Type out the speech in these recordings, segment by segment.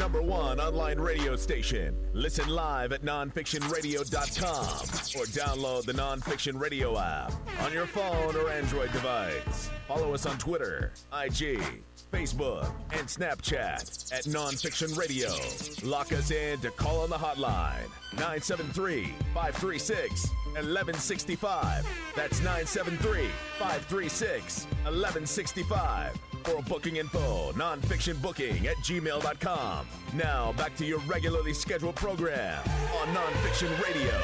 #1 online radio station. Listen live at nonfictionradio.com or download the Nonfiction Radio app on your phone or Android device. Follow us on Twitter, IG, Facebook, and Snapchat at Nonfiction Radio. Lock us in to call on the hotline, 973-536-1165. That's 973-536-1165. For booking info, nonfictionbooking@gmail.com. Now, back to your regularly scheduled program on Nonfiction Radio.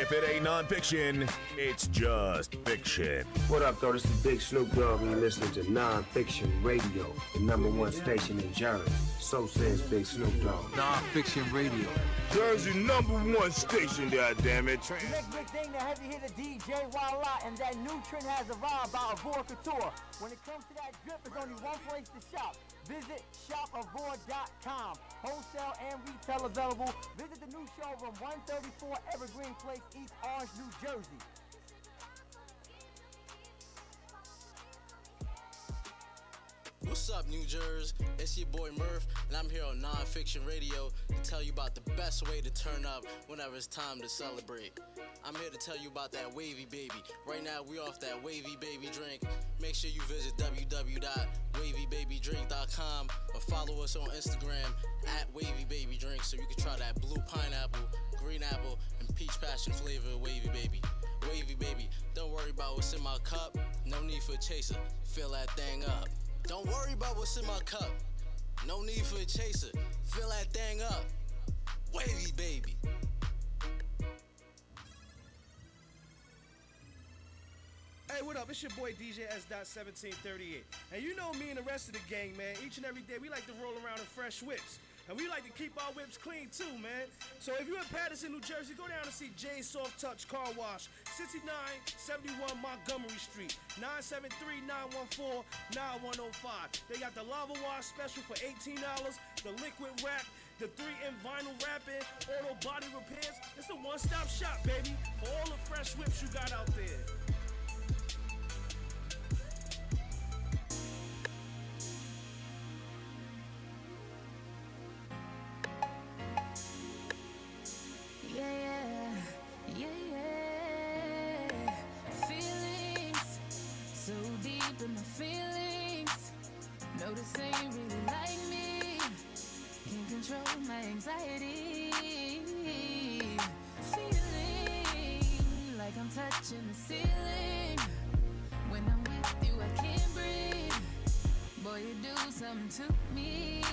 If it ain't nonfiction, it's just fiction. What up, though? This is Big Snoop Dogg, and you're listening to Nonfiction Radio, the #1 station in Jersey. So says Big Snoop Dogg. Nonfiction Radio. Jersey #1 station, goddammit. The next big thing, the heavy hitter DJ Walla, and that new trend has arrived by Avor Couture. When it comes to that drip, there's only one place to shop. Visit shopavor.com. Wholesale and retail available. Visit the new showroom, 134 Evergreen Place, East Orange, New Jersey. What's up, New Jersey? It's your boy Murph, and I'm here on Nonfiction Radio to tell you about the best way to turn up whenever it's time to celebrate. I'm here to tell you about that Wavy Baby. Right now, we off that Wavy Baby drink. Make sure you visit www.wavybabydrink.com or follow us on Instagram at Wavy Baby Drink so you can try that blue pineapple, green apple, and peach passion flavor of Wavy Baby. Wavy Baby, don't worry about what's in my cup. No need for a chaser. Fill that thing up. Don't worry about what's in my cup. No need for a chaser. Fill that thing up. Wavy Baby. Hey, what up? It's your boy DJ S.1738. And you know me and the rest of the gang, man. Each and every day we like to roll around in fresh whips. And we like to keep our whips clean too, man. So if you're in Patterson, New Jersey, go down and see Jay's Soft Touch Car Wash, 6971 Montgomery Street, 973-914-9105. They got the lava wash special for $18, the liquid wrap, the 3-in vinyl wrapping, auto body repairs. It's a one-stop shop, baby, for all the fresh whips you got out there. Feelings, notice they ain't really like me. Can't control my anxiety. Feeling like I'm touching the ceiling. When I'm with you, I can't breathe. Boy, you do something to me.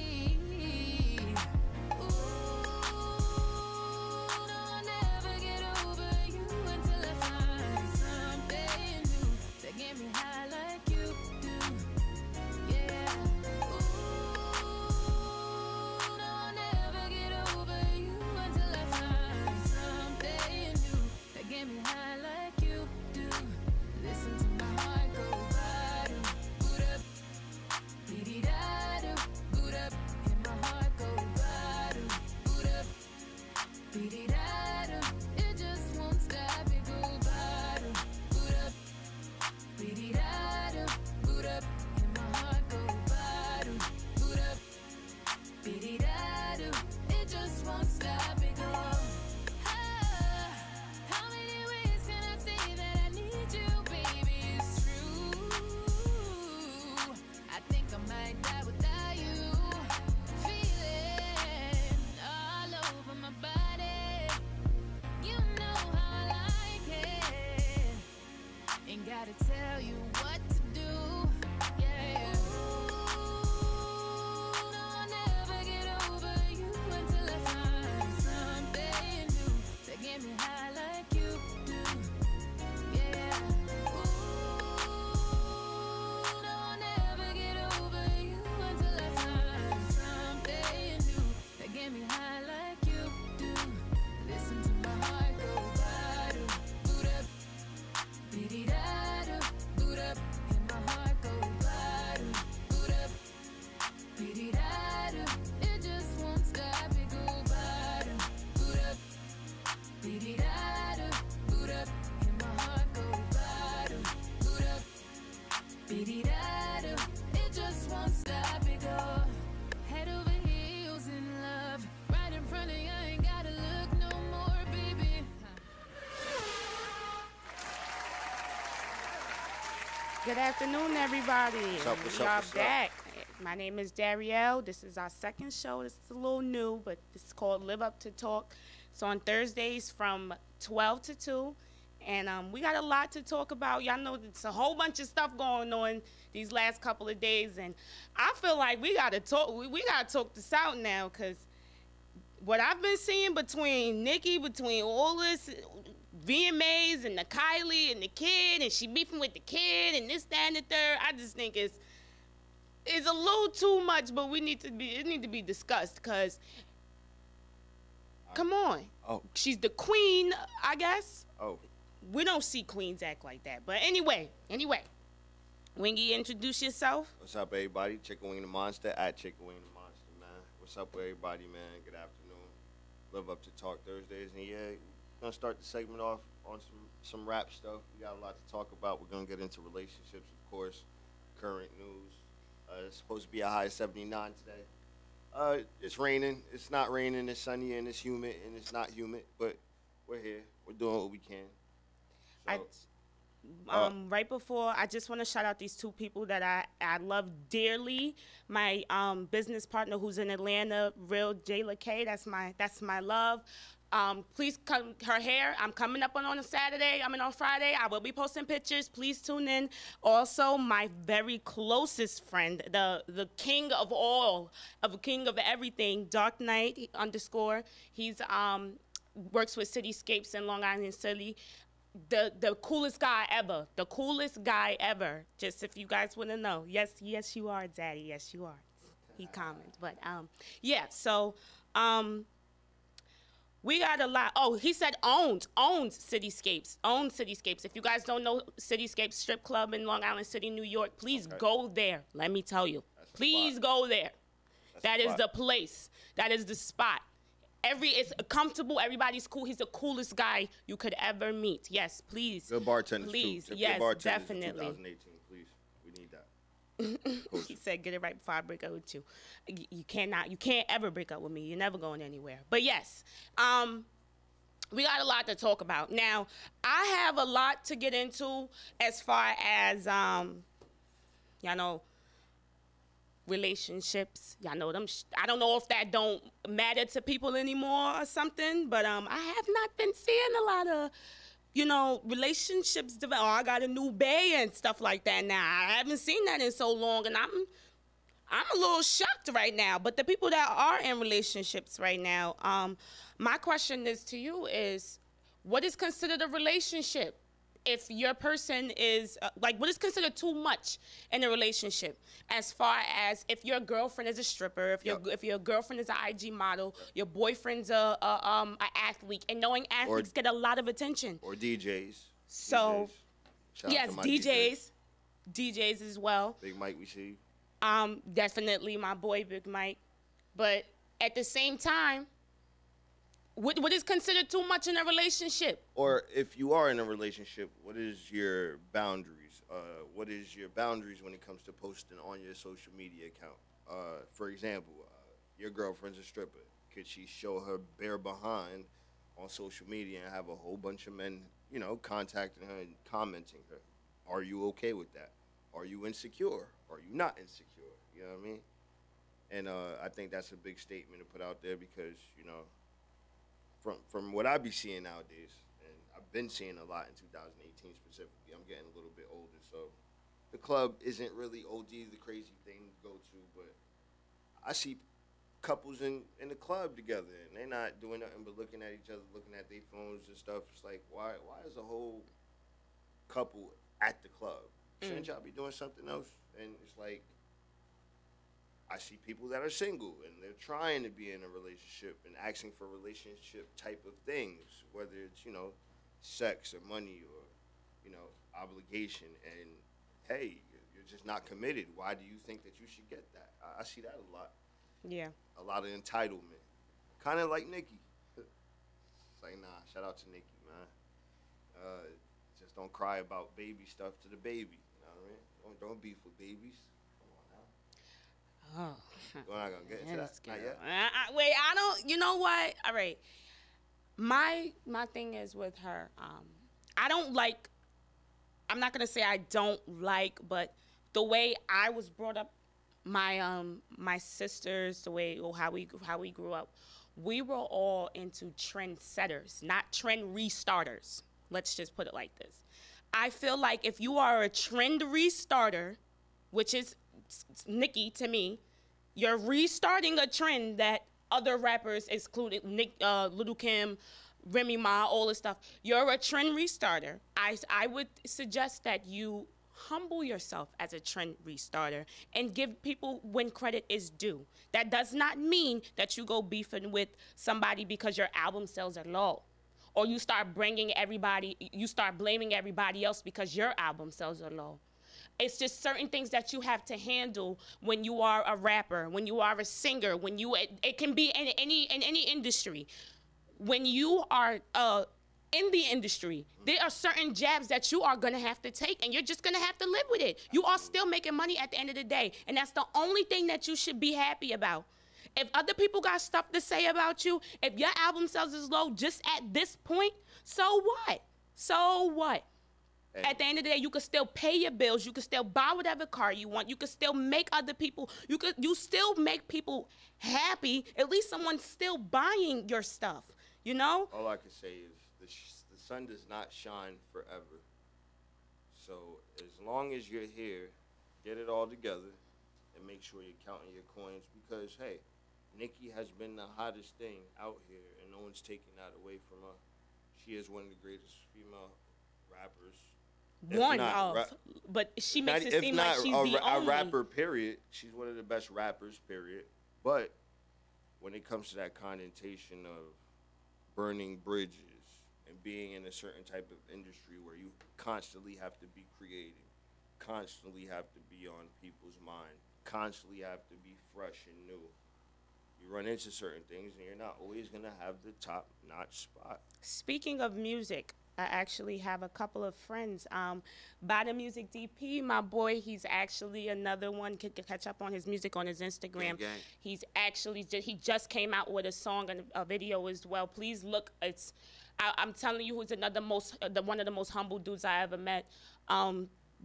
Get me high like you do, yeah. Ooh, no, I'll never get over you until I find something new that get me high like you do. Listen to my heart go bada, boot up, dee-dee-da-do, boot up, and Good afternoon, everybody. What's We up, are what's up? back. My name is Darielle. This is our second show. This is a little new, but this is called Live Up to Talk. It's on Thursdays from 12 to 2. And we got a lot to talk about. Y'all know there's a whole bunch of stuff going on these last couple of days. And I feel like we got to talk. We got to talk this out now, because what I've been seeing between Nikki, between all this VMAs and the Kylie and the kid, and she beefing with the kid and this, that, and the third, I just think it's a little too much, but it need to be discussed, because come on. Oh. She's the queen, I guess. Oh. We don't see queens act like that. But anyway. Wingy, introduce yourself. What's up, everybody? Chicken Wing the Monster at Chicken Wing the Monster, man. What's up, everybody, man? Good afternoon. Live Up to Talk Thursdays. And yeah, we're going to start the segment off on some rap stuff. We got a lot to talk about. We're going to get into relationships, of course, current news. It's supposed to be a high of 79 today. It's raining. It's not raining. It's sunny and it's humid and it's not humid. But we're here. We're doing what we can. So, right before, I just want to shout out these two people that I love dearly. My business partner who's in Atlanta, Real Jayla K. That's my love. Please come her hair. I'm coming up on a Saturday. I mean on Friday. I will be posting pictures. Please tune in. Also, my very closest friend, the king of all, king of everything, Dark Knight _ He's works with Cityscapes in Long Island City. The coolest guy ever. The coolest guy ever. Just if you guys want to know. Yes, you are, Daddy. Yes, you are. He comments. But yeah. So we got a lot. Oh, he said owns Cityscapes. Owns Cityscapes. If you guys don't know Cityscapes Strip Club in Long Island City, New York, please go there. Let me tell you. Please go there. That is the place. That is the spot. It's comfortable. Everybody's cool. He's the coolest guy you could ever meet. Yes, please. Good bartenders, please. too. Yes, bartenders definitely. 2018, please. We need that. He said, "Get it right before I break up with you." You can't ever break up with me. You're never going anywhere. But yes, we got a lot to talk about. Now, I have a lot to get into as far as y'all know. Relationships, y'all know them. I don't know if that don't matter to people anymore or something, but I have not been seeing a lot of, relationships develop. Oh, I got a new bae and stuff like that now. I haven't seen that in so long, and I'm a little shocked right now. But the people that are in relationships right now, my question is to you is, what is considered a relationship? If your person is, what is considered too much in a relationship? As far as if your girlfriend is a stripper, if your girlfriend is an IG model, your boyfriend's a athlete, and knowing athletes get a lot of attention. Or DJs. So, Shout out yes, to my DJs as well. Big Mike, we see you. Definitely my boy, Big Mike. But at the same time, what is considered too much in a relationship? Or if you are in a relationship, what is your boundaries? What is your boundaries when it comes to posting on your social media account? For example, your girlfriend's a stripper. Could she show her bare behind on social media and have a whole bunch of men, contacting her and commenting her? Are you okay with that? Are you insecure? Are you not insecure? You know what I mean? And I think that's a big statement to put out there because, from what I be seeing nowadays, and I've been seeing a lot in 2018 specifically. I'm getting a little bit older, so the club isn't really OD the crazy thing to go to, but I see couples in the club together, and they're not doing nothing but looking at each other, looking at their phones and stuff. It's like, why is a whole couple at the club? Shouldn't y'all be doing something else? And it's like, I see people that are single and they're trying to be in a relationship and asking for relationship type of things, whether it's, sex or money or, obligation. And, hey, you're just not committed. Why do you think that you should get that? I see that a lot. Yeah. A lot of entitlement. Kind of like Nikki. It's like, nah, shout out to Nikki, man. Just don't cry about baby stuff to the baby. You know what I mean? Don't beef with babies. Oh. We're not going to get into that. Not yet. Wait, I don't, you know what? All right. My thing is with her, I I'm not gonna say I don't like, but the way I was brought up, my sisters, the way or how we grew up, we were all into trendsetters, not trend restarters. Let's just put it like this. I feel like if you are a trend restarter, which is Nicki to me, you're restarting a trend that other rappers, excluding Little Kim, Remy Ma, all this stuff. You're a trend restarter. I would suggest that you humble yourself as a trend restarter and give people when credit is due. That does not mean that you go beefing with somebody because your album sales are low, or you start blaming everybody else because your album sales are low. It's just certain things that you have to handle when you are a rapper, when you are a singer, it can be in any industry. When you are in the industry, there are certain jabs that you are gonna have to take, and you're just gonna have to live with it. You are still making money at the end of the day, and that's the only thing that you should be happy about. If other people got stuff to say about you, if your album sales is low just at this point, so what? So what? Hey. At the end of the day, you can still pay your bills. You can still buy whatever car you want. You can still make other people, you still make people happy. At least someone's still buying your stuff, you know? All I can say is the sun does not shine forever. So as long as you're here, get it all together and make sure you're counting your coins, because, hey, Nicki has been the hottest thing out here, and no one's taking that away from her. She is one of the greatest female rappers. But she makes it seem like she's the only. A rapper, period. She's one of the best rappers, period. But when it comes to that connotation of burning bridges and being in a certain type of industry where you constantly have to be creating, constantly have to be on people's mind, constantly have to be fresh and new, you run into certain things and you're not always going to have the top-notch spot. Speaking of music, I actually have a couple of friends. By the Music DP, my boy, he's actually another one. Could catch up on his music on his Instagram. Gang. He's actually he just came out with a song and a video as well. Please look. I'm telling you, who's one of the most humble dudes I ever met.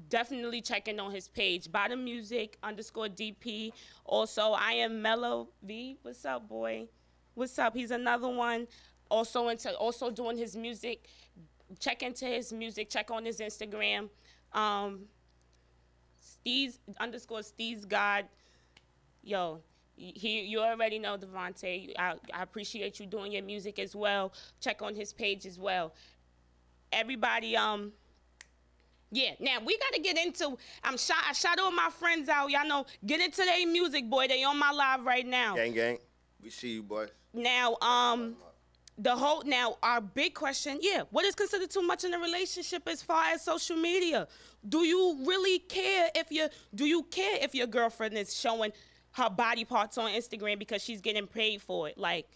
Definitely checking on his page, By the Music _DP. Also, I am Mellow V. What's up, boy? What's up? He's another one. Also doing his music. Check into his music. Check on his Instagram. Steez _Steez God. Yo, you already know Devontae. I appreciate you doing your music as well. Check on his page as well. Everybody, yeah, now we gotta get into. I shout all my friends out. Y'all know, get into their music, boy. They on my live right now. Gang. We see you, boy. Now, our big question, what is considered too much in a relationship as far as social media? Do you really care if your girlfriend is showing her body parts on Instagram because she's getting paid for it? Like,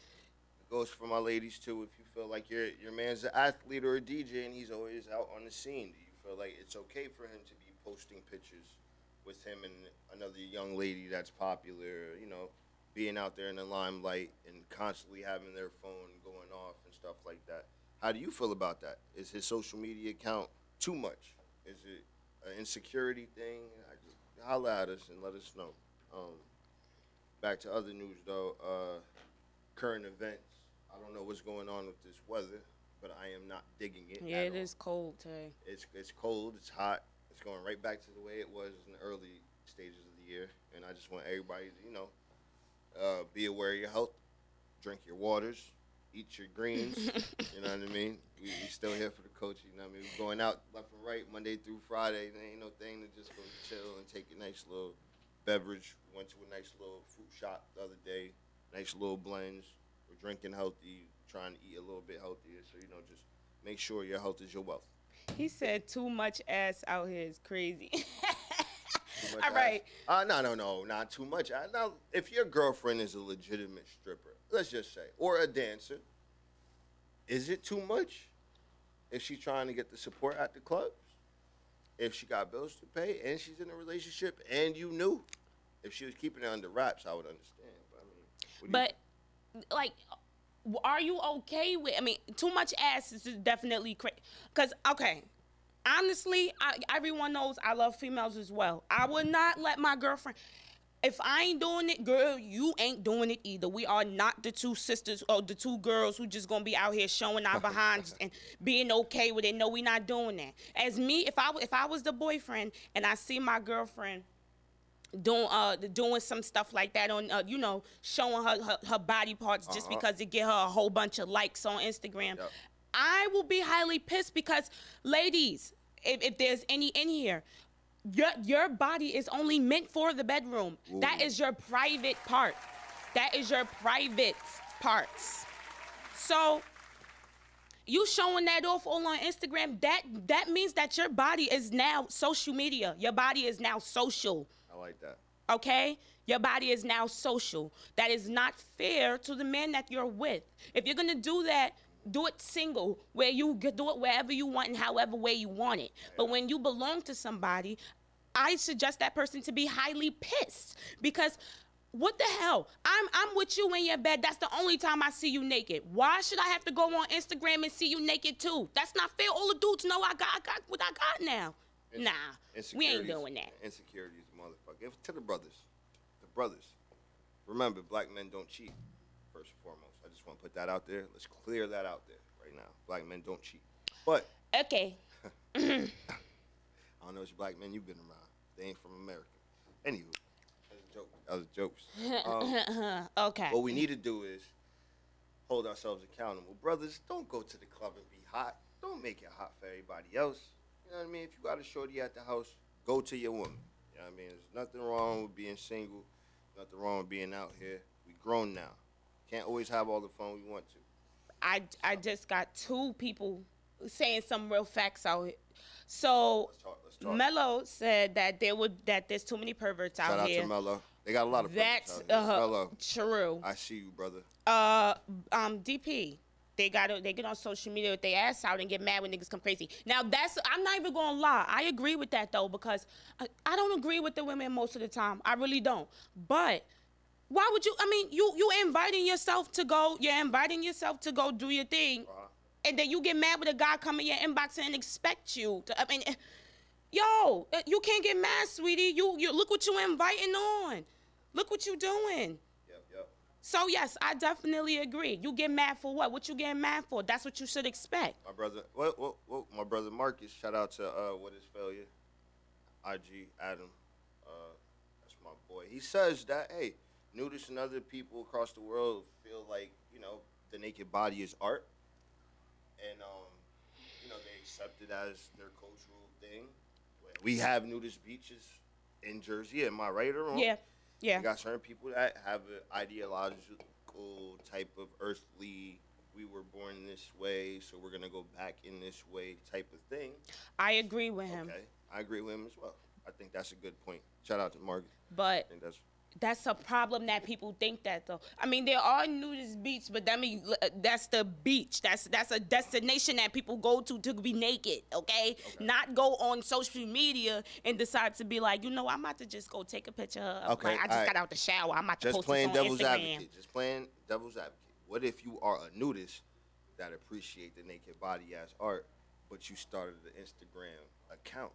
it goes for my ladies too. If you feel like your man's an athlete or a DJ and he's always out on the scene, do you feel like it's okay for him to be posting pictures with him and another young lady that's popular, you know, being out there in the limelight and constantly having their phone going off and stuff like that? How do you feel about that? Is his social media account too much? Is it an insecurity thing? Holla at us and let us know. Back to other news, though. Current events. I don't know what's going on with this weather, but I am not digging it. Yeah, it is cold today. It's cold. It's hot. It's going right back to the way it was in the early stages of the year. And I just want everybody to, you know, be aware of your health, drink your waters, eat your greens, you know what I mean? We still here for the coach, you know what I mean? We're going out left and right Monday through Friday. There ain't no thing to just go chill and take a nice little beverage. Went to a nice little fruit shop the other day, nice little blends. We're drinking healthy, trying to eat a little bit healthier. So, you know, just make sure your health is your wealth. He said too much ass out here is crazy. All right. No, not too much. Now, if your girlfriend is a legitimate stripper, let's just say, or a dancer, is it too much if she's trying to get the support at the clubs? If she got bills to pay and she's in a relationship and you knew? If she was keeping it under wraps, I would understand. But, like, are you okay with, too much ass is definitely crazy. Because, okay, honestly, everyone knows I love females as well. I would not let my girlfriend. If I ain't doing it, girl, you ain't doing it either. We are not the two sisters or the two girls who just gonna be out here showing our behinds and being okay with it. No, we not doing that. As me, if I was the boyfriend and I see my girlfriend doing some stuff like that on showing her body parts just because it get her a whole bunch of likes on Instagram, I will be highly pissed because, ladies, if there's any in here, your body is only meant for the bedroom. Ooh. That is your private part. That is your private parts. So you showing that off all on Instagram, that means that your body is now social media. Your body is now social. I like that. Okay? Your body is now social. That is not fair to the man that you're with. If you're gonna do that, do it single, where you do it wherever you want and however way you want it. But when you belong to somebody, I suggest that person to be highly pissed because what the hell? I'm with you in your bed. That's the only time I see you naked. Why should I have to go on Instagram and see you naked too? That's not fair. All the dudes know I got what I got now. Nah, we ain't doing that. Insecurities, motherfucker. To the brothers. Remember, black men don't cheat. First and foremost. I just want to put that out there. Let's clear that out there right now. Black men don't cheat. But okay. I don't know which black men you've been around. They ain't from America. Anywho, that was jokes. Okay. What we need to do is hold ourselves accountable. Brothers, don't go to the club and be hot. Don't make it hot for everybody else. You know what I mean? If you got a shorty at the house, go to your woman. You know what I mean? There's nothing wrong with being single. Nothing wrong with being out here. We grown now. Can't always have all the fun we want to. I just got two people saying some real facts out here. So let's talk. Mello said that there's too many perverts out here. Shout out to Mello. They got a lot of perverts out here. Mello. True. I see you, brother. DP. They get on social media with their ass out and get mad when niggas come crazy. Now I'm not even gonna lie. I agree with that though because I don't agree with the women most of the time. I really don't. But why would you? I mean, you inviting yourself to go. You're inviting yourself to go do your thing, and then you get mad with a guy come in your inbox and expect you to. I mean, yo, you can't get mad, sweetie. You look what you inviting on. Look what you doing. Yep. So yes, I definitely agree. You get mad for what? What you getting mad for? That's what you should expect. My brother, my brother Marcus. Shout out to What Is Failure, IG Adam. That's my boy. He says that hey. Nudists and other people across the world feel like, the naked body is art. And, they accept it as their cultural thing. We have nudist beaches in Jersey. Am I right or wrong? Yeah. We got certain people that have an ideological type of earthly, we were born this way, so we're going to go back in this way type of thing. I agree with him. Okay. I agree with him as well. I think that's a good point. Shout out to Margaret. But that's a problem that people think that though. I mean, there are nudist beaches, but that's the beach. That's a destination that people go to be naked, okay? Not go on social media and decide to be like, I'm about to just go take a picture of I just got out the shower. I'm about to post this on Instagram. Just playing devil's advocate. What if you are a nudist that appreciate the naked body as art, but you started an Instagram account?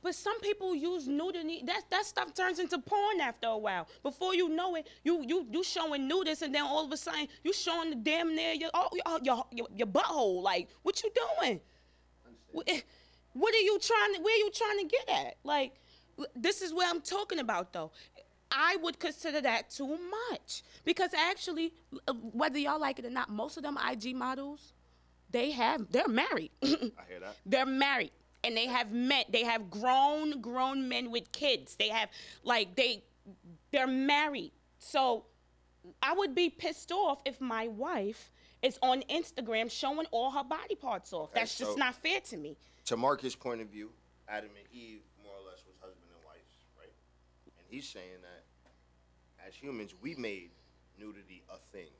But some people use nudity. That stuff turns into porn after a while. Before you know it, you showing nudists, and then all of a sudden you showing the damn near your butthole. Like, what you doing? What are you trying? Where are you trying to get at? Like, this is what I'm talking about though. I would consider that too much because actually, whether y'all like it or not, most of them IG models, they're married. I hear that. They're married. And they have grown men with kids. They have they're married. So I would be pissed off if my wife is on Instagram showing all her body parts off. Okay, that's just not fair to me. To Marcus' point of view, Adam and Eve more or less was husband and wife, right? And he's saying that as humans, we made nudity a thing.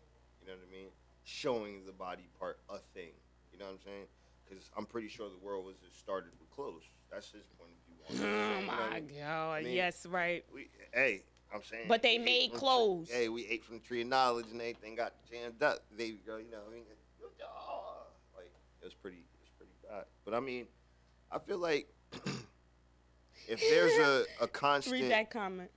You know what I mean? Showing the body part a thing. You know what I'm saying? Because I'm pretty sure the world was just started with clothes. That's his point of view. Oh my God! I mean, yes, right. I'm saying. But they made clothes. Hey, we ate from the tree of knowledge, and everything got jammed up, baby girl. You know what I mean? Like it was pretty that. But I mean, I feel like if there's a constant. Read that comment.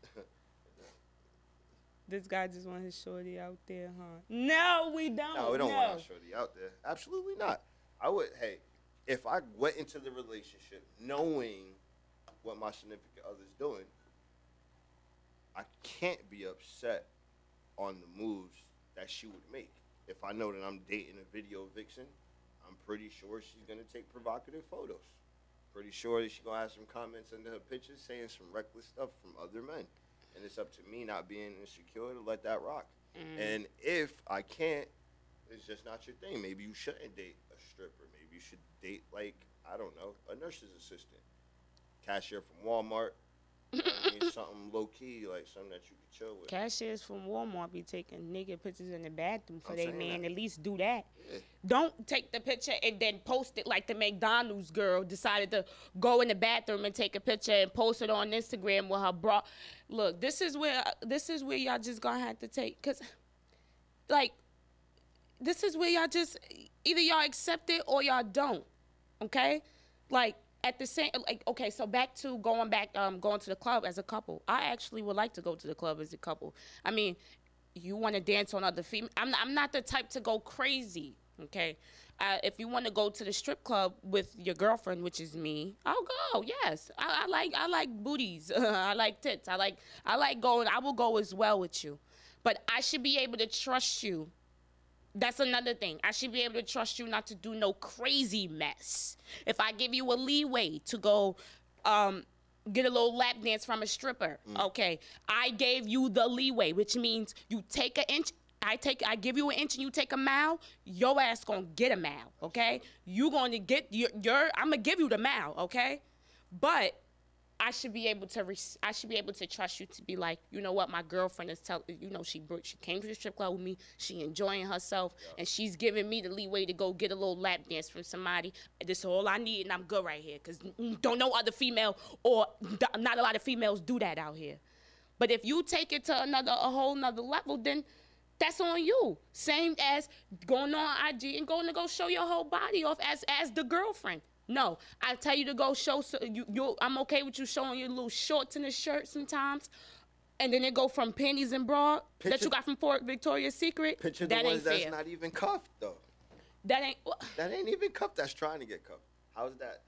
This guy just want his shorty out there, huh? No, we don't. No, we don't want our shorty out there. Absolutely not. I would, hey, if I went into the relationship knowing what my significant other's doing, I can't be upset on the moves that she would make. If I know that I'm dating a video vixen, I'm pretty sure she's going to take provocative photos. Pretty sure that she's going to have some comments under her pictures saying some reckless stuff from other men. And it's up to me not being insecure to let that rock. And if I can't, it's just not your thing. Maybe you shouldn't date a stripper. Maybe you should date, like, I don't know, a nurse's assistant. Cashier from Walmart. I mean, something low-key, like something that you could chill with. Cashiers from Walmart be taking naked pictures in the bathroom for I'm their saying man. that. At least do that. Yeah. Don't take the picture and then post it like the McDonald's girl decided to go in the bathroom and take a picture and post it on Instagram with her bra. Look, this is where y'all just gonna have to take, cause like this is where y'all just either y'all accept it or y'all don't. Okay, like. At the same, like, okay, so going to the club as a couple. I actually would like to go to the club as a couple. I mean, you want to dance on other females. I'm not the type to go crazy, okay? If you want to go to the strip club with your girlfriend, which is me, I'll go, yes. I like booties. I like tits. I like going. I will go as well with you. But I should be able to trust you. That's another thing. I should be able to trust you not to do no crazy mess. If I give you a leeway to go get a little lap dance from a stripper, okay, I gave you the leeway, which means you take an inch, I give you an inch and you take a mile, your ass gonna get a mile, okay? You gonna get I'm gonna give you the mile, okay? But I should be able to trust you to be like, you know what, my girlfriend is she came to the strip club with me, she enjoying herself, and she's giving me the leeway to go get a little lap dance from somebody. This is all I need, and I'm good right here, because don't know other female, or not a lot of females do that out here. But if you take it to a whole nother level, then that's on you. Same as going on IG and going to go show your whole body off as the girlfriend. No, I tell you to go show. I'm okay with you showing your little shorts in the shirt sometimes, and then it go from panties and bra that you got from Victoria's Secret. Picture that the ones ain't that's fair. not even cuffed though. That ain't even cuffed. That's trying to get cuffed. How's that?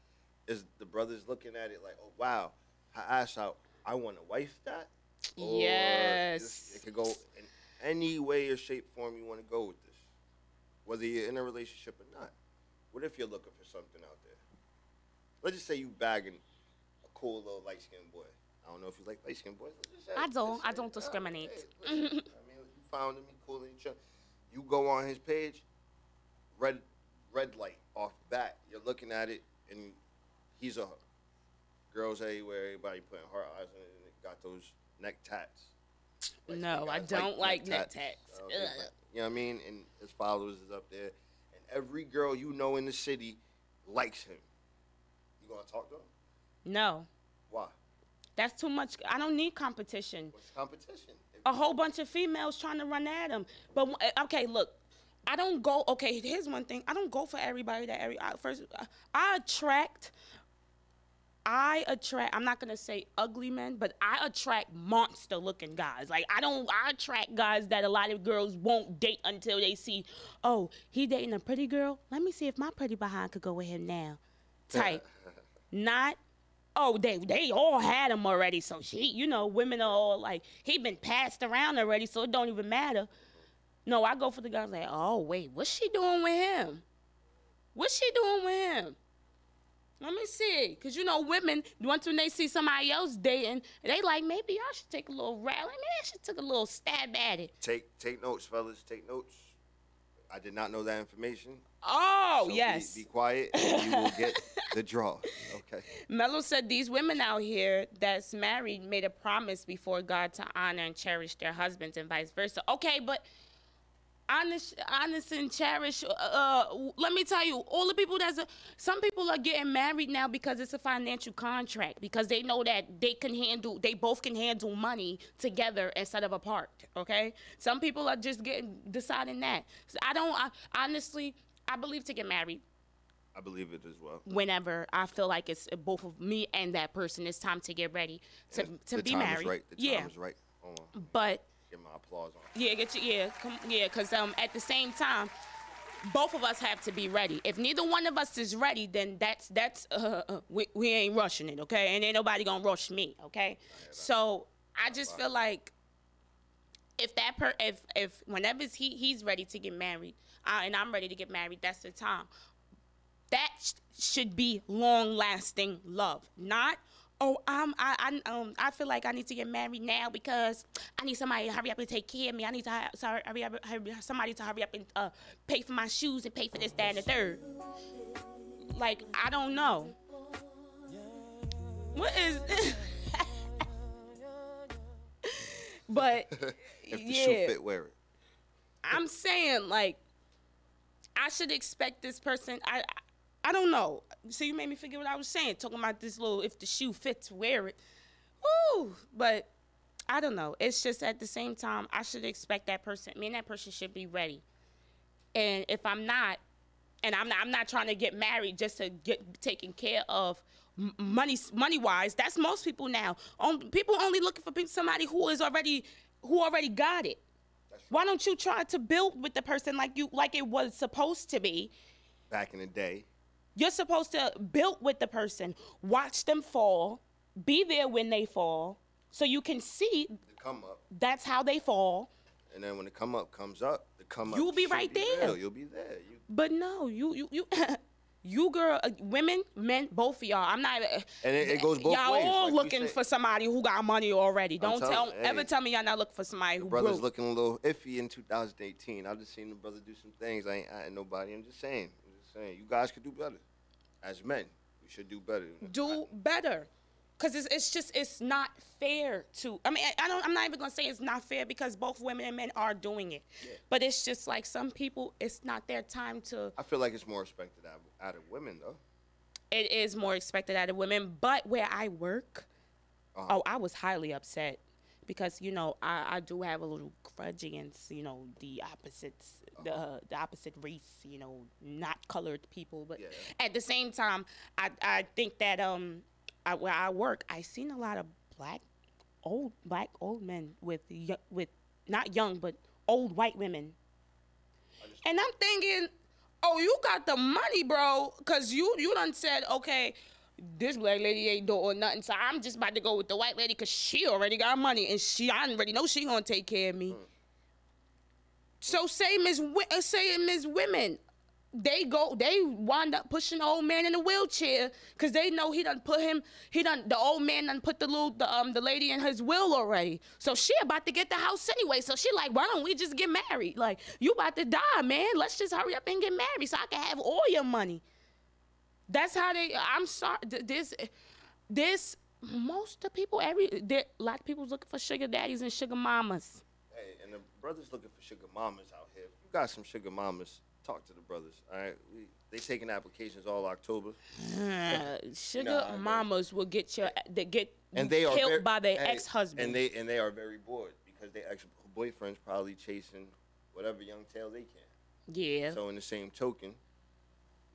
Is the brothers looking at it like, oh wow, her ass out. I want to wife that. Or yes. It could go in any way or shape, form you want to go with this, whether you're in a relationship or not. What if you're looking for something out there? Let's just say you bagging a cool little light-skinned boy. I don't know if you like light-skinned boys. I don't discriminate. Hey, listen, I mean, you found him, he cool and chill. You go on his page, red light off the bat. You're looking at it, and he's a girls everywhere. Everybody putting heart eyes on it, and it got those neck tats. No, I don't like neck tats. You know what I mean? And his followers is up there, and every girl you know in the city likes him. You gonna talk to him? No. Why? That's too much. I don't need competition. What's competition? A whole bunch of females trying to run at him. But okay, look, I don't go. Okay, here's one thing. I don't go for everybody I attract. I'm not gonna say ugly men, but I attract monster-looking guys. Like I attract guys that a lot of girls won't date until they see, oh, he dating a pretty girl. Let me see if my pretty behind could go with him now. Type. Not, oh, they all had him already, so women are all like, he been passed around already, so it don't even matter. No, I go for the guys like, oh, wait, what's she doing with him? What's she doing with him? Let me see. Because, women, once when they see somebody else dating, they like, maybe I should take a little rally. Maybe I should take a little stab at it. Take notes, fellas. Take notes. I did not know that information. Oh, so yes. Be quiet, and you will get the draw. Okay. Mello said these women out here that's married made a promise before God to honor and cherish their husbands and vice versa. Okay, but honest and cherish, let me tell you, all the people some people are getting married now because it's a financial contract, because they know that they both can handle money together instead of apart, okay? Some people are just deciding that. So honestly, I believe to get married, I believe it as well. Whenever I feel like it's both of me and that person, it's time to get ready to The be time married. is right. The time is right. Hold on. But Get my applause on. yeah, because at the same time, both of us have to be ready. If neither one of us is ready, then we ain't rushing it, okay? And ain't nobody gonna rush me, okay? So I just feel like if whenever he's ready to get married, and I'm ready to get married, that's the time. That should be long-lasting love, not I feel like I need to get married now because I need somebody to hurry up and take care of me. I need to somebody to hurry up and pay for my shoes and pay for this, that, and the third. Like, I don't know. What is? But If the yeah, shoe fit, wear it. I'm saying, like, I should expect this person. I don't know. So you made me forget what I was saying, talking about this little, if the shoe fits, wear it. Woo! But I don't know. It's just at the same time, I should expect that person, me and that person should be ready. And if I'm not, and I'm not trying to get married just to get taken care of money-wise, that's most people now. People only looking for somebody who already got it. Why don't you try to build with the person like it was supposed to be? Back in the day. You're supposed to build with the person, watch them fall, be there when they fall, so you can see The come up. that's how they fall. And then when the come up comes up, You'll be should right there. real. You'll be there. But no, you you girl, women, men, both of y'all. I'm not. And it goes both y'all ways. all like you looking said. for somebody who got money already. Don't ever hey, tell me y'all not looking for somebody The who brother's broke. looking a little iffy in 2018. I just seen the brother do some things. I ain't nobody. I'm just saying. You guys could do better. As men, we should do better. Do better. Because it's not fair to, I mean, I'm not even going to say it's not fair because both women and men are doing it. Yeah. But it's just like some people, it's not their time to. I feel like it's more expected out of women, though. It is more expected out of women. But where I work, I was highly upset because, I do have a little grudge against, the opposites, the opposite race, not colored people. But at the same time, I think that, where I work, I seen a lot of black old men with not young but old white women, and I'm thinking, oh, you got the money, bro, cause you done said, okay, this black lady ain't doing nothing, so I'm just about to go with the white lady cause she already got money and I already know she gonna take care of me. So same as women. They wind up pushing the old man in a wheelchair because they know the old man done put the lady in his will already. So she about to get the house anyway. So she like, why don't we just get married? Like, you about to die, man. Let's just hurry up and get married so I can have all your money. That's how I'm sorry. This most of the people, a lot of people's looking for sugar daddies and sugar mamas. Hey, and the brothers looking for sugar mamas out here. If you got some sugar mamas, talk to the brothers, all right? They taking applications all October. Sugar mamas will get and they are killed by their ex-husband. And they are very bored because their ex-boyfriend's probably chasing whatever young tail they can. Yeah. So in the same token,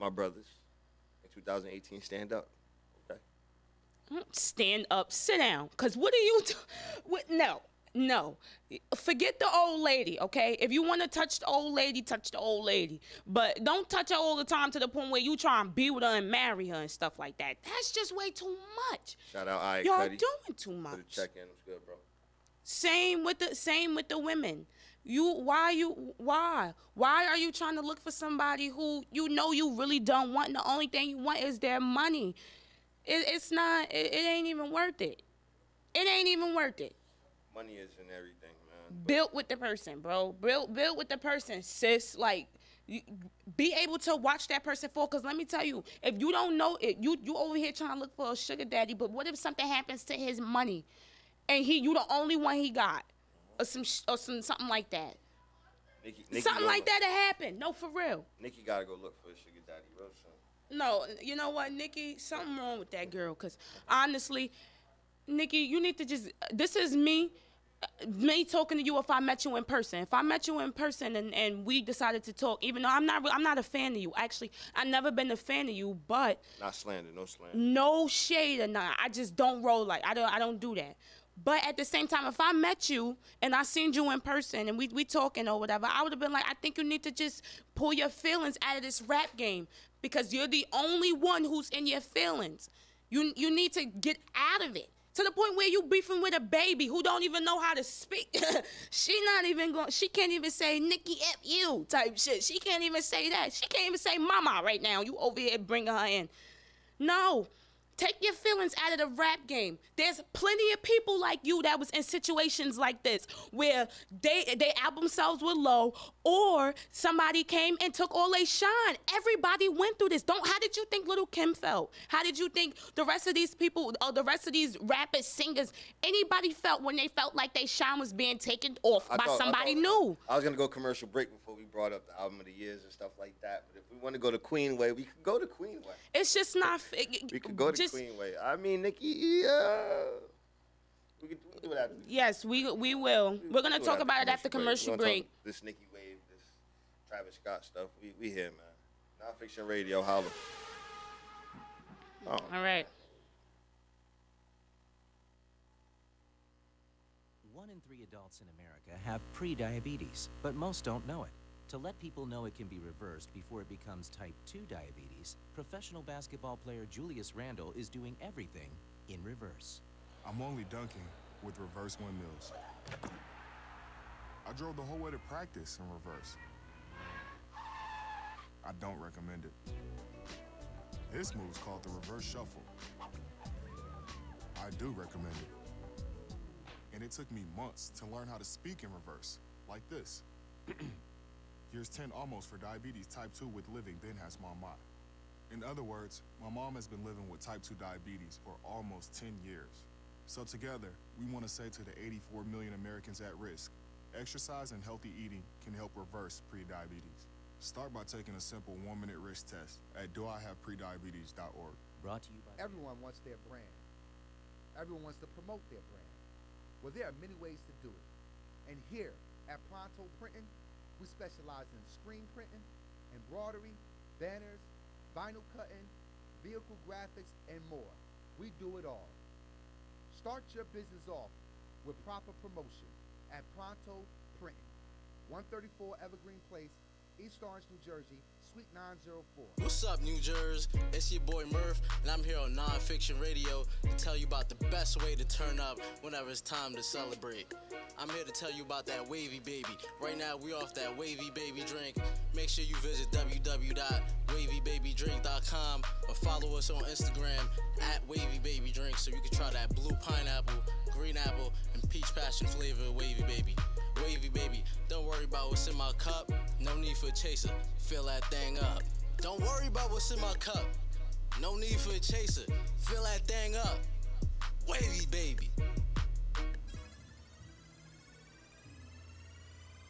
my brothers, in 2018, stand up, okay? Stand up, sit down, because what are you No. Forget the old lady, okay? If you want to touch the old lady, touch the old lady. But don't touch her all the time to the point where you try and be with her and marry her and stuff like that. That's just way too much. Shout out, y'all Cuddy. doing too much. For the check-in, what's good, bro? Same with the women. Why are you trying to look for somebody who you really don't want, and the only thing you want is their money? It ain't even worth it. It ain't even worth it. Money is in everything, man. Build with the person, bro. Build with the person, sis. Like, be able to watch that person fall. Because let me tell you, if you don't know it, you over here trying to look for a sugar daddy, but what if something happens to his money and you the only one he got? Or something like that. Nikki something like that to happen. No, for real. Nikki got to go look for a sugar daddy real soon. No, you know what, Nikki? Something wrong with that girl. Because honestly, Nikki, you need to just, this is me. me talking to you if I met you in person. If I met you in person and we decided to talk, even though I'm not a fan of you. Actually, I've never been a fan of you, but Not slander, no slander. no shade or not. I just don't roll like I don't do that. But at the same time, if I met you and I seen you in person and we talking or whatever, I would have been like, I think you need to just pull your feelings out of this rap game because you're the only one who's in your feelings. You need to get out of it. To the point where you beefing with a baby who don't even know how to speak. She can't even say Nikki F you type shit. She can't even say that. She can't even say mama right now. You over here bringing her in. No. Take your feelings out of the rap game. There's plenty of people like you that was in situations like this where they album sales were low or somebody came and took all they shine. Everybody went through this. How did you think Little Kim felt? How did you think the rest of these people or the rest of these rappers, singers, anybody felt when they felt like their shine was being taken off by somebody new? I was going to go commercial break before we brought up the album of the years and stuff like that. But if we want to go to Queen Way, we could go to Queen Way. It's just not... We could go to Queen Way. I mean, Nikki, we could do it after. Yes, we will. We're going to talk about it after commercial break. This Nikki Wave, this Travis Scott stuff, we here, man. Nonfiction Radio, holla. Oh. All right. 1 in 3 adults in America have pre-diabetes, but most don't know it. To let people know it can be reversed before it becomes type 2 diabetes, professional basketball player Julius Randle is doing everything in reverse. I'm only dunking with reverse windmills. I drove the whole way to practice in reverse. I don't recommend it. This move's called the reverse shuffle. I do recommend it. And it took me months to learn how to speak in reverse, like this. Here's 10 almost for diabetes type 2 with living, then has mama. In other words, my mom has been living with type 2 diabetes for almost 10 years. So together, we want to say to the 84 million Americans at risk, exercise and healthy eating can help reverse pre-diabetes. Start by taking a simple 1-minute risk test at doihaveprediabetes.org. Brought to you by... Everyone wants their brand. Everyone wants to promote their brand. Well, there are many ways to do it. And here at Pronto Printing, we specialize in screen printing, embroidery, banners, vinyl cutting, vehicle graphics, and more. We do it all. Start your business off with proper promotion at Pronto Printing, 134 Evergreen Place, East Orange, New Jersey, Suite 904. What's up, New Jersey? It's your boy Murph, and I'm here on Nonfiction Radio to tell you about the best way to turn up whenever it's time to celebrate. I'm here to tell you about that Wavy Baby. Right now, we off that Wavy Baby drink. Make sure you visit www.wavybabydrink.com or follow us on Instagram at Wavy Baby Drink so you can try that blue pineapple, green apple, and peach passion flavor Wavy Baby. Wavy Baby, don't worry about what's in my cup. No need for a chaser. Fill that thing up. Don't worry about what's in my cup. No need for a chaser. Fill that thing up. Wavy Baby.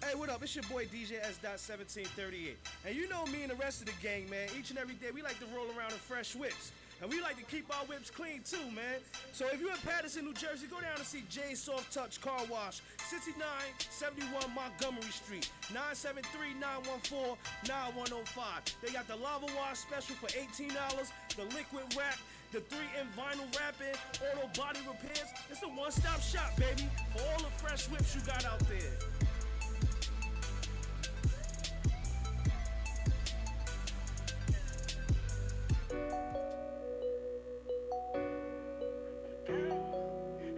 Hey, what up? It's your boy DJ S.1738. And you know me and the rest of the gang, man. Each and every day we like to roll around in fresh whips. And we like to keep our whips clean too, man. So if you're in Patterson, New Jersey, go down and see Jay's Soft Touch Car Wash, 6971 Montgomery Street, 973-914-9105. They got the lava wash special for $18, the liquid wrap, the 3-in vinyl wrapping, auto body repairs. It's a one-stop shop, baby, for all the fresh whips you got out there.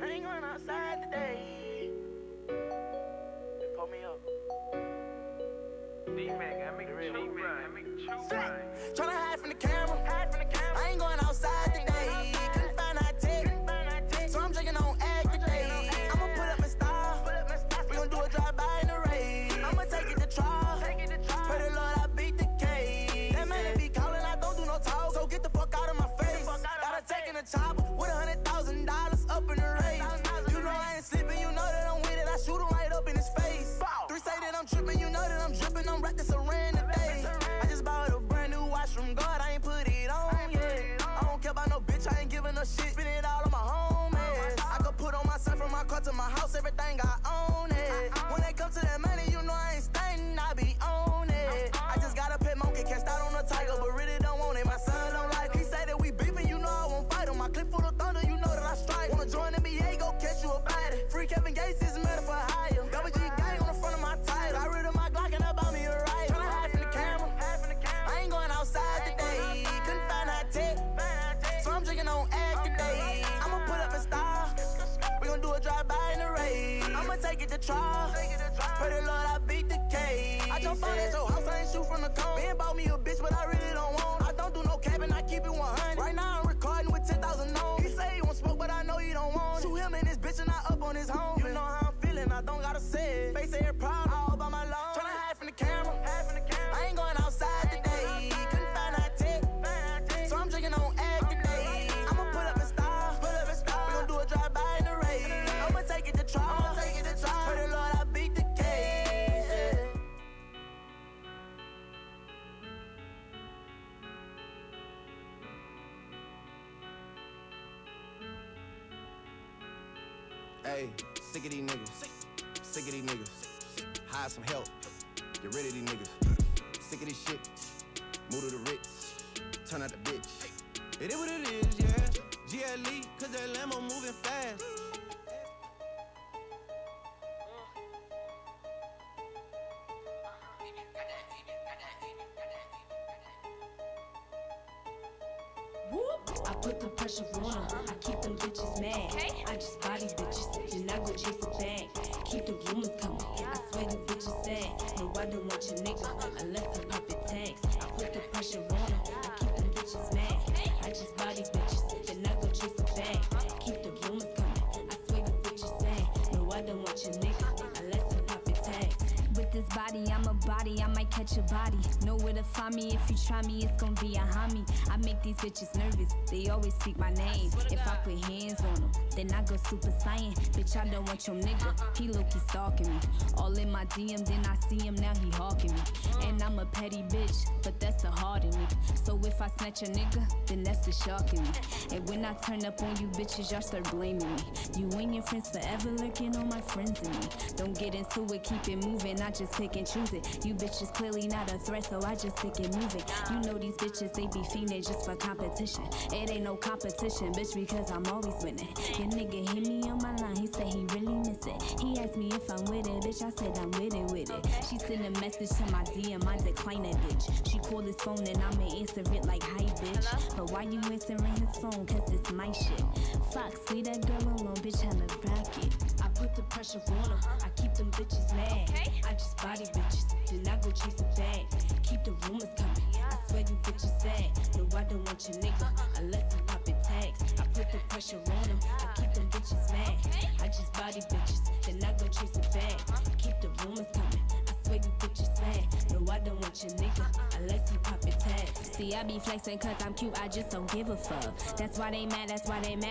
I ain't going outside today. They pull me up. Tryna hide from the camera. I ain't going outside today. Couldn't find our tech. So I'm drinking on egg today. I'ma put up my style. We gon' do a drive-by in the rain. I'ma take it to trial. Pray the Lord I beat the case. That man be calling, I don't do no talk. So get the fuck out of my face. Gotta take in a chopper with $100,000 up in the race. You know I ain't sleeping, you know that I'm with it. I shoot him right up in his face. 3 say that I'm tripping, you know that I'm dripping. I'm wrapped this around today. I just bought a brand new watch from God, I ain't put it on yet. I don't care about no bitch, I ain't giving no shit. Spend it all on my home ass. I could put on myself from my car to my house, everything I up to that money, you know I ain't stunting, I be on it. I just got a pet monkey, catch out on a tiger, but really don't want it. My son don't like it. He say that we beefing, you know I won't fight him. My clip full of thunder, you know that I strike. Wanna join NBA, go catch you a body. Free Kevin Gates is murder for hire. Double G gang on the front of my title. Got rid of my Glock and I bought me a rifle. Tryna hide from the camera. I ain't going outside today. Couldn't find hot tech, so I'm drinking on egg today. I'ma put up in style. We gon' do a drive-by in the rain. I'ma take it to trial. Pray the Lord I beat the case. I jump out at your house, I ain't shoot from the cone. Ben bought me a bitch, but I really don't want. I don't do no capping, I keep it 100. Right now I'm recording with 10,000 on. He say he want smoke, but I know he don't want. Shoot him and his bitch and I up on his home. You know how I'm feeling, I don't gotta say it. Face air proud, all by my loan. Tryna hide from the camera. I ain't going outside today. Couldn't find hot tech, so I'm drinking on egg today. I'ma put up in style. We gon' do a drive-by in the rain. I'ma take it to trial. Pray the Lord I beat the case. Yeah. Hey, sick of these niggas. Sick of these niggas. Hire some help. Get rid of these niggas. Sick of this shit. Move to the Ritz. Turn out the bitch. It is what it is, yeah. GLE, cause that Lambo moving fast. I put the pressure on them. I keep them bitches mad. I just body bitches, then I go chase a bag. Keep the rumors coming. I swear the bitches sad. No, I don't want your nigga unless I profit tax. I put the pressure on them. I keep them bitches mad. I just body bitches, then I go chase a bag. Keep the rumors coming. I swear the bitches sad. No, I don't want your nigga unless I profit tax. With this body, I'm a body, I might catch a body. Know where to find me, if you try me, it's gonna be a homie. I make these bitches nervous, they always speak my name. If I put hands on them, then I go super saiyan. Bitch, I don't want your nigga, he low-key stalking me. All in my DM, then I see him, now he hawking me. And I'm a petty bitch, but that's the heart in me. So if I snatch a nigga, then that's the shock in me. And when I turn up on you bitches, y'all start blaming me. You and your friends forever lurking on my friends and me. Don't get into it, keep it moving, I just pick and choose it. You bitches clearly not a threat, so I just stick and move it. You know these bitches, they be fiending just for competition. It ain't no competition, bitch, because I'm always winning. Your nigga hit me on my line, he said he really miss it. He asked me if I'm with it, bitch, I said I'm with it. She sent a message to my DM, I decline it, bitch. She called his phone and I'ma answer it like, hi, bitch. But why you answering his phone, cause it's my shit. Fox, leave that girl alone, bitch, I'm a rocket. I put the pressure on them. I keep them bitches mad. I just body bitches, then I go chase a bag. Keep the rumors coming. I swear you bitches sad. No, I don't want your nigga unless you pop it tags. I put the pressure on them. I keep them bitches mad. I just body bitches, then I go chase a bag. Keep the rumors coming. I swear you bitches sad. No, I don't want your nigga unless you pop it tags. See, I be flexing cause I'm cute, I just don't give a fuck. That's why they mad,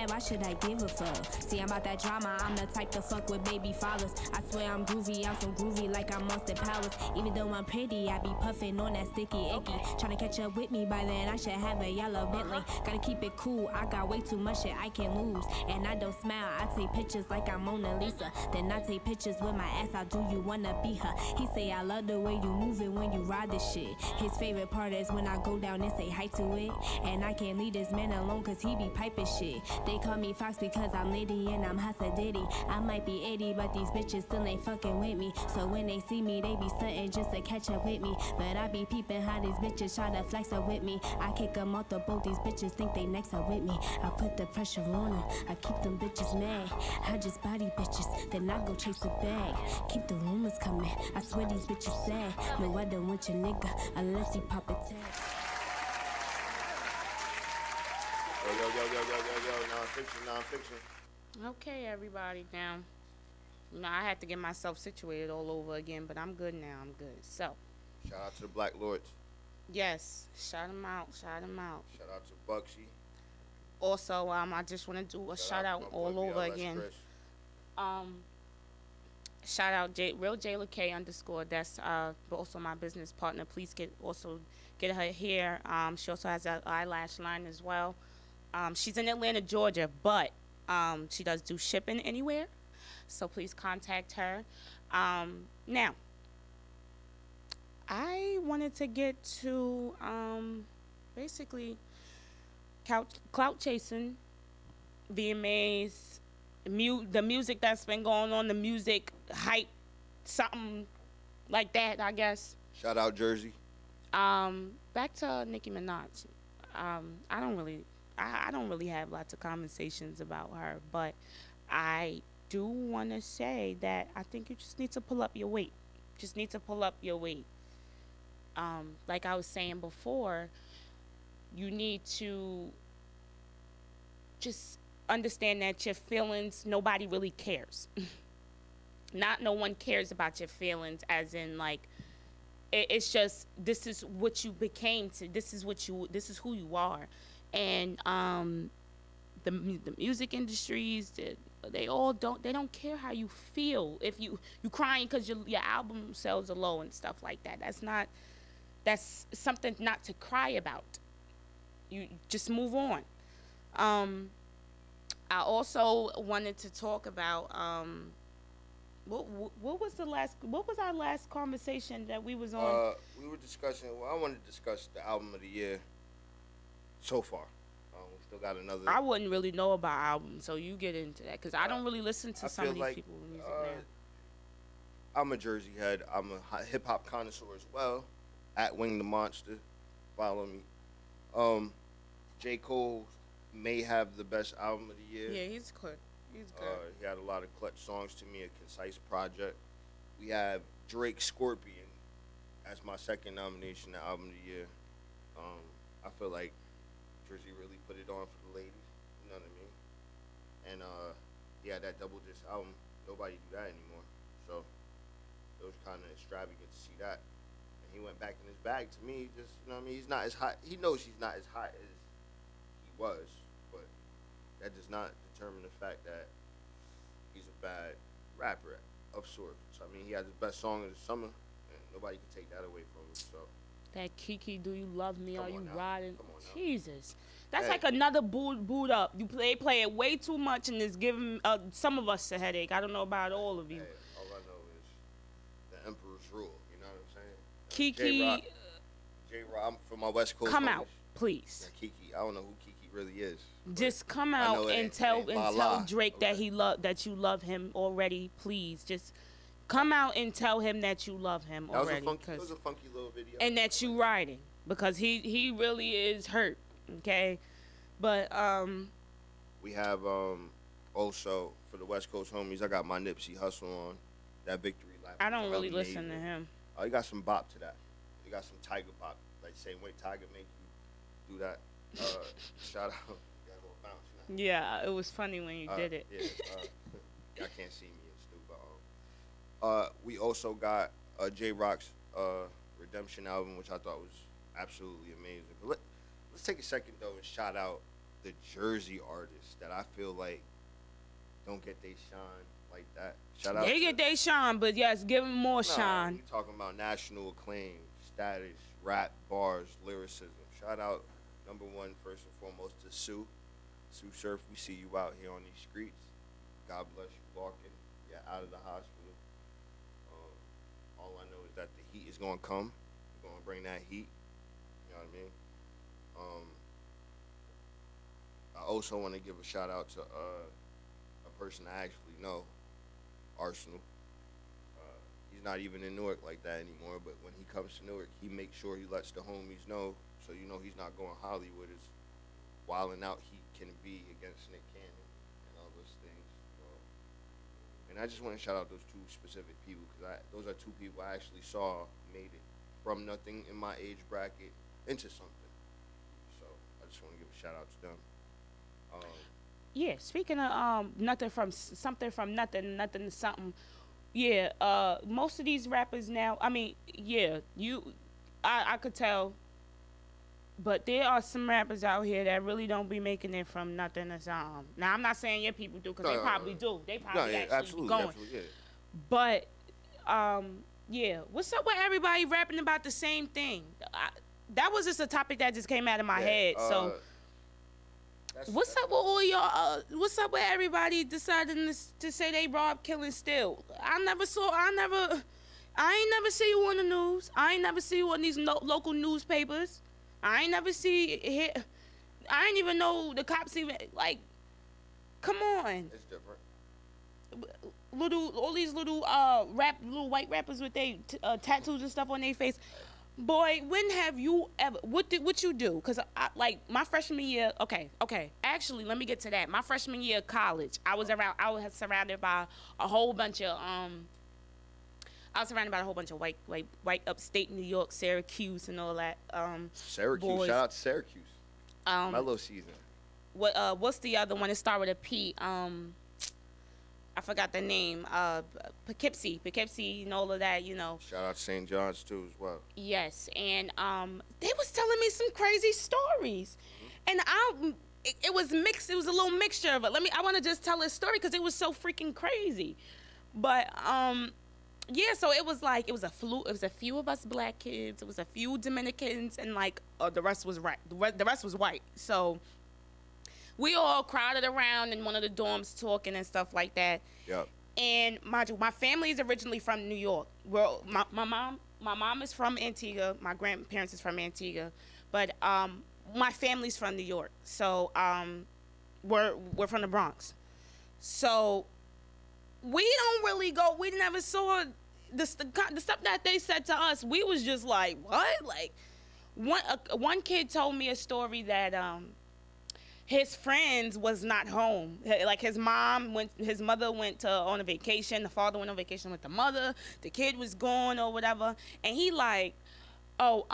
why should I give a fuck? See, I'm about that drama, I'm the type to fuck with baby fathers. I swear I'm groovy, I'm so groovy like I'm Monster Powers. Even though I'm pretty, I be puffing on that sticky icky. Tryna catch up with me by then, I should have a yellow Bentley. Gotta keep it cool, I got way too much shit I can lose. And I don't smile, I take pictures like I'm Mona Lisa. Then I take pictures with my ass, how do you wanna be her? He say I love the way you move it when you ride this shit. His favorite part is when I go down and say hi to it. And I can't leave this man alone cause he be piping shit. They call me Fox because I'm litty and I'm Hassa Diddy. I might be 80 but these bitches still ain't fucking with me. So when they see me they be stunting just to catch up with me. But I be peeping how these bitches try to flex up with me. I kick them off the boat, these bitches think they next up with me. I put the pressure on them, I keep them bitches mad. I just body bitches, then I go chase a bag. Keep the rumors coming, I swear these bitches sad. No, I don't want your nigga unless he pop a tag. Yo, nonfiction. Okay, everybody, now. You know, I had to get myself situated all over again, but I'm good now. I'm good. So. Shout out to the Black Lords. Yes. Shout them out. Shout them out. Shout out to Bucksy. Also, I just want to do a shout out all over again. Shout out Real Jayla K _ That's also my business partner. Please get her here. She also has an eyelash line as well. She's in Atlanta, Georgia, but she does do shipping anywhere. So please contact her. Now, I wanted to get to basically clout chasing, VMAs, the music that's been going on, the music hype, something like that, I guess. Shout out Jersey. Back to Nicki Minaj. I don't really have lots of conversations about her, but I do want to say that I think you just need to pull up your weight. Just need to pull up your weight. Like I was saying before, you need to just understand that your feelings, nobody really cares. No one cares about your feelings, as in like, it's just, this is what you became to, this is who you are. And the music industries, they don't care how you feel. If you crying because your album sales are low and stuff like that, that's something not to cry about. You just move on. I also wanted to talk about what was our last conversation that we was on? We were discussing. Well, I wanted to discuss the album of the year so far. We still got another. I wouldn't really know about albums, so you get into that because I don't really listen to some of these people's music now. I'm a Jersey head. I'm a hip hop connoisseur as well. At Wing the Monster, follow me. J. Cole may have the best album of the year. Yeah, he's good. He's good. He had a lot of clutch songs to me, a concise project. We have Drake Scorpion as my second nomination to album of the year. I feel like Jersey really put it on for the ladies, you know what I mean? And yeah, that double disc album, nobody do that anymore. So it was kind of extravagant to see that. And he went back in his bag to me, just, you know what I mean? He's not as hot. He knows he's not as hot as he was, but that does not determine the fact that he's a bad rapper of sorts. I mean, he had his best song of the summer, and nobody can take that away from him. So that Kiki, do you love me? Are you now. riding? Come on now. Jesus, that's Hey. like another boot up. They play it way too much, and it's giving some of us a headache. I don't know about all of you. Hey, all I know is the Emperor's rule. You know what I'm saying? Kiki, J-Rock, I'm from my West Coast. come homies. out, please. Yeah, Kiki, I don't know who Kiki really is. Just come I know out it and ain't tell Lala. Drake that that you love him already. Please, just come out and tell him that you love him That was already. it was a funky little video. And that you riding, because he really is hurt. Okay, but we have also for the West Coast homies, I got my Nipsey Hussle on that victory lap. I don't really Amazing. listen to him. Oh, you got some bop to that. You got some Tiger bop, like same way Tiger make you do that. Shout out. You got a little bounce now. Yeah, it was funny when you did it. Yeah, y'all can't see me in stupid. We also got J-Rock's Redemption album, which I thought was absolutely amazing. But let's take a second though and shout out the Jersey artists that I feel like don't get they shine like that. Shout out. They get they shine, but yes, give them more Nah, shine. we talking about national acclaim, status, rap, bars, lyricism. Shout out number one, first and foremost, to Sue Surf. We see you out here on these streets. God bless you walking. You're out of the hospital. All I know is that the heat is gonna come. We're gonna bring that heat. You know what I mean? I also want to give a shout out to a person I actually know, Arsenal. He's not even in Newark like that anymore, but when he comes to Newark, he makes sure he lets the homies know, so you know he's not going Hollywood as wilding out he can be against Nick Cannon and all those things. And I just want to shout out those two specific people, because those are two people I actually saw made it from nothing in my age bracket into something. So I just want to give a shout out to them. Yeah, speaking of nothing from nothing to something. Yeah, most of these rappers now, I mean, yeah, I could tell, but there are some rappers out here that really don't be making it from nothing to something. Now, I'm not saying your people do, because they probably do. They probably actually be going. Absolutely, yeah. But, yeah, what's up with everybody rapping about the same thing? That was just a topic that just came out of my head, so... What's up with all y'all? What's up with everybody deciding to say they rob, kill, and steal? I ain't never see you on the news. I ain't never see you on these local newspapers. I ain't never see here. I ain't even know the cops even like. Come on. It's different. All these little little white rappers with they tattoos and stuff on their face. Boy, when have you ever? What you do? Cause like my freshman year. Okay. Actually, let me get to that. My freshman year of college, I was surrounded by a whole bunch of I was surrounded by a whole bunch of white upstate New York, Syracuse, and all that. Syracuse. Boys. Shout out to Syracuse. Mellow season. What's the other one? It started with a P. I forgot the name. Poughkeepsie, and all of that. You know. Shout out to St. John's too as well. Yes, and they was telling me some crazy stories, and it was mixed. It was a little mixture of it. I want to just tell a story because it was so freaking crazy, but yeah. So it was like it was a few of us black kids. It was a few Dominicans, and like the rest was the rest was white. So we all crowded around in one of the dorms talking and stuff like that. Yep. And mind you, my family is originally from New York. Well, my mom is from Antigua. My grandparents is from Antigua, but my family's from New York. So we're from the Bronx. So we don't really go. We never saw the stuff that they said to us. We was just like, what? Like one kid told me a story that his friends was not home. Like his mother went on a vacation. The father went on vacation with the mother. The kid was gone or whatever. And he like, oh,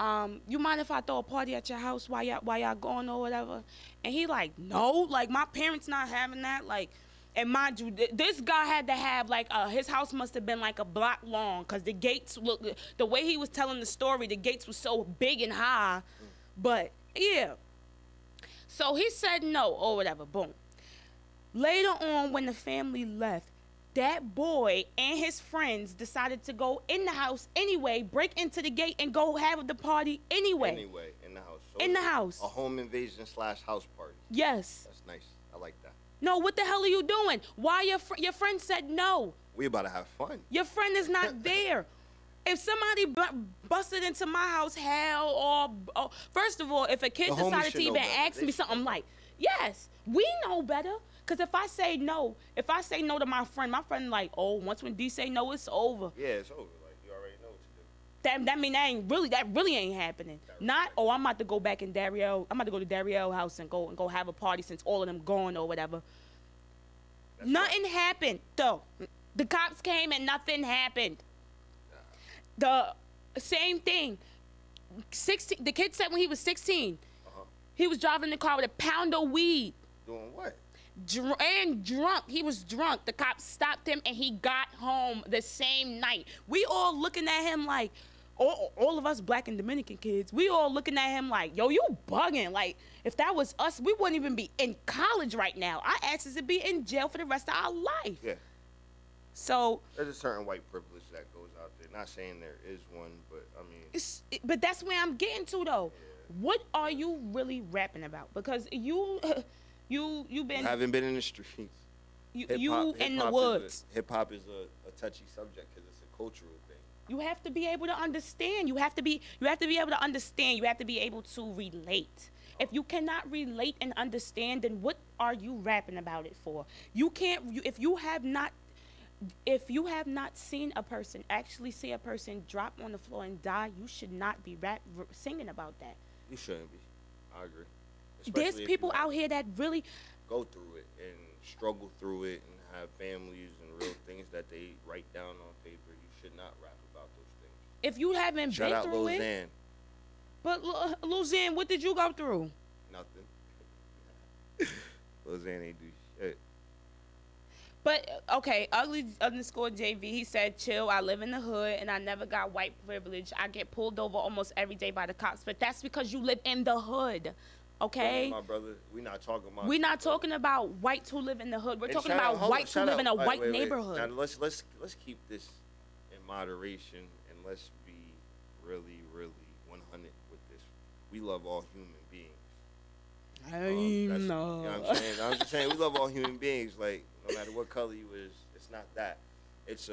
you mind if I throw a party at your house while y'all gone or whatever? And he like, no, like my parents not having that. Like, and mind you, this guy had to have like his house must have been like a block long because the gates look. The way he was telling the story, the gates were so big and high. But yeah. So he said no or whatever, boom. Later on when the family left, that boy and his friends decided to go in the house anyway, break into the gate and go have the party anyway. Anyway, in the house. So in the house. A home invasion / house party. Yes. That's nice. I like that. No, what the hell are you doing? Why your friend said no? We about to have fun. Your friend is not there. If somebody busted into my house, hell, or first of all, if a kid decided to even ask me something, I'm like, yes, we know better. Because if I say no to my friend like, oh, once when D say no, it's over. Yeah, it's over. Like, you already know what to do. That mean that really ain't happening. Not, oh, I'm about to go back in Dario. I'm about to go to Dario's house and go have a party since all of them gone or whatever. Nothing happened, though. The cops came and nothing happened. The same thing. 16. The kid said when he was 16, he was driving the car with a pound of weed. Doing what? Drunk. He was drunk. The cops stopped him and he got home the same night. We all looking at him like, all of us black and Dominican kids, we all looking at him like, yo, you bugging. Like, if that was us, we wouldn't even be in college right now. Our asses would be in jail for the rest of our life. Yeah. So there's a certain white privilege that goes out there. Not saying there is one, but I mean. But that's where I'm getting to though. Yeah. What are you really rapping about? Because you been. I haven't been in the streets. You in the woods. Hip hop is a touchy subject because it's a cultural thing. You have to be able to understand. You have to be able to understand. You have to be able to relate. If you cannot relate and understand, then what are you rapping about it for? You can't. If you have not seen a person actually see a person drop on the floor and die, you should not be singing about that. You shouldn't be. I agree. There's people out here that really go through it and struggle through it and have families and real things that they write down on paper. You should not rap about those things. If you haven't Shout been out through Lil it. Xan. But Lil Xan, what did you go through? Nothing. Lil Xan ain't do shit. But, okay, ugly_JV, he said, chill, I live in the hood, and I never got white privilege. I get pulled over almost every day by the cops, but that's because you live in the hood, okay? My brother, we're not talking about... We're not talking about whites who live in the hood. We're talking about whites who live in a white neighborhood. Now, let's keep this in moderation, and let's be really, really 100 with this. We love all human beings. I know. You know what I'm saying? I'm just saying, we love all human beings, like... No matter what color you is, it's not that. It's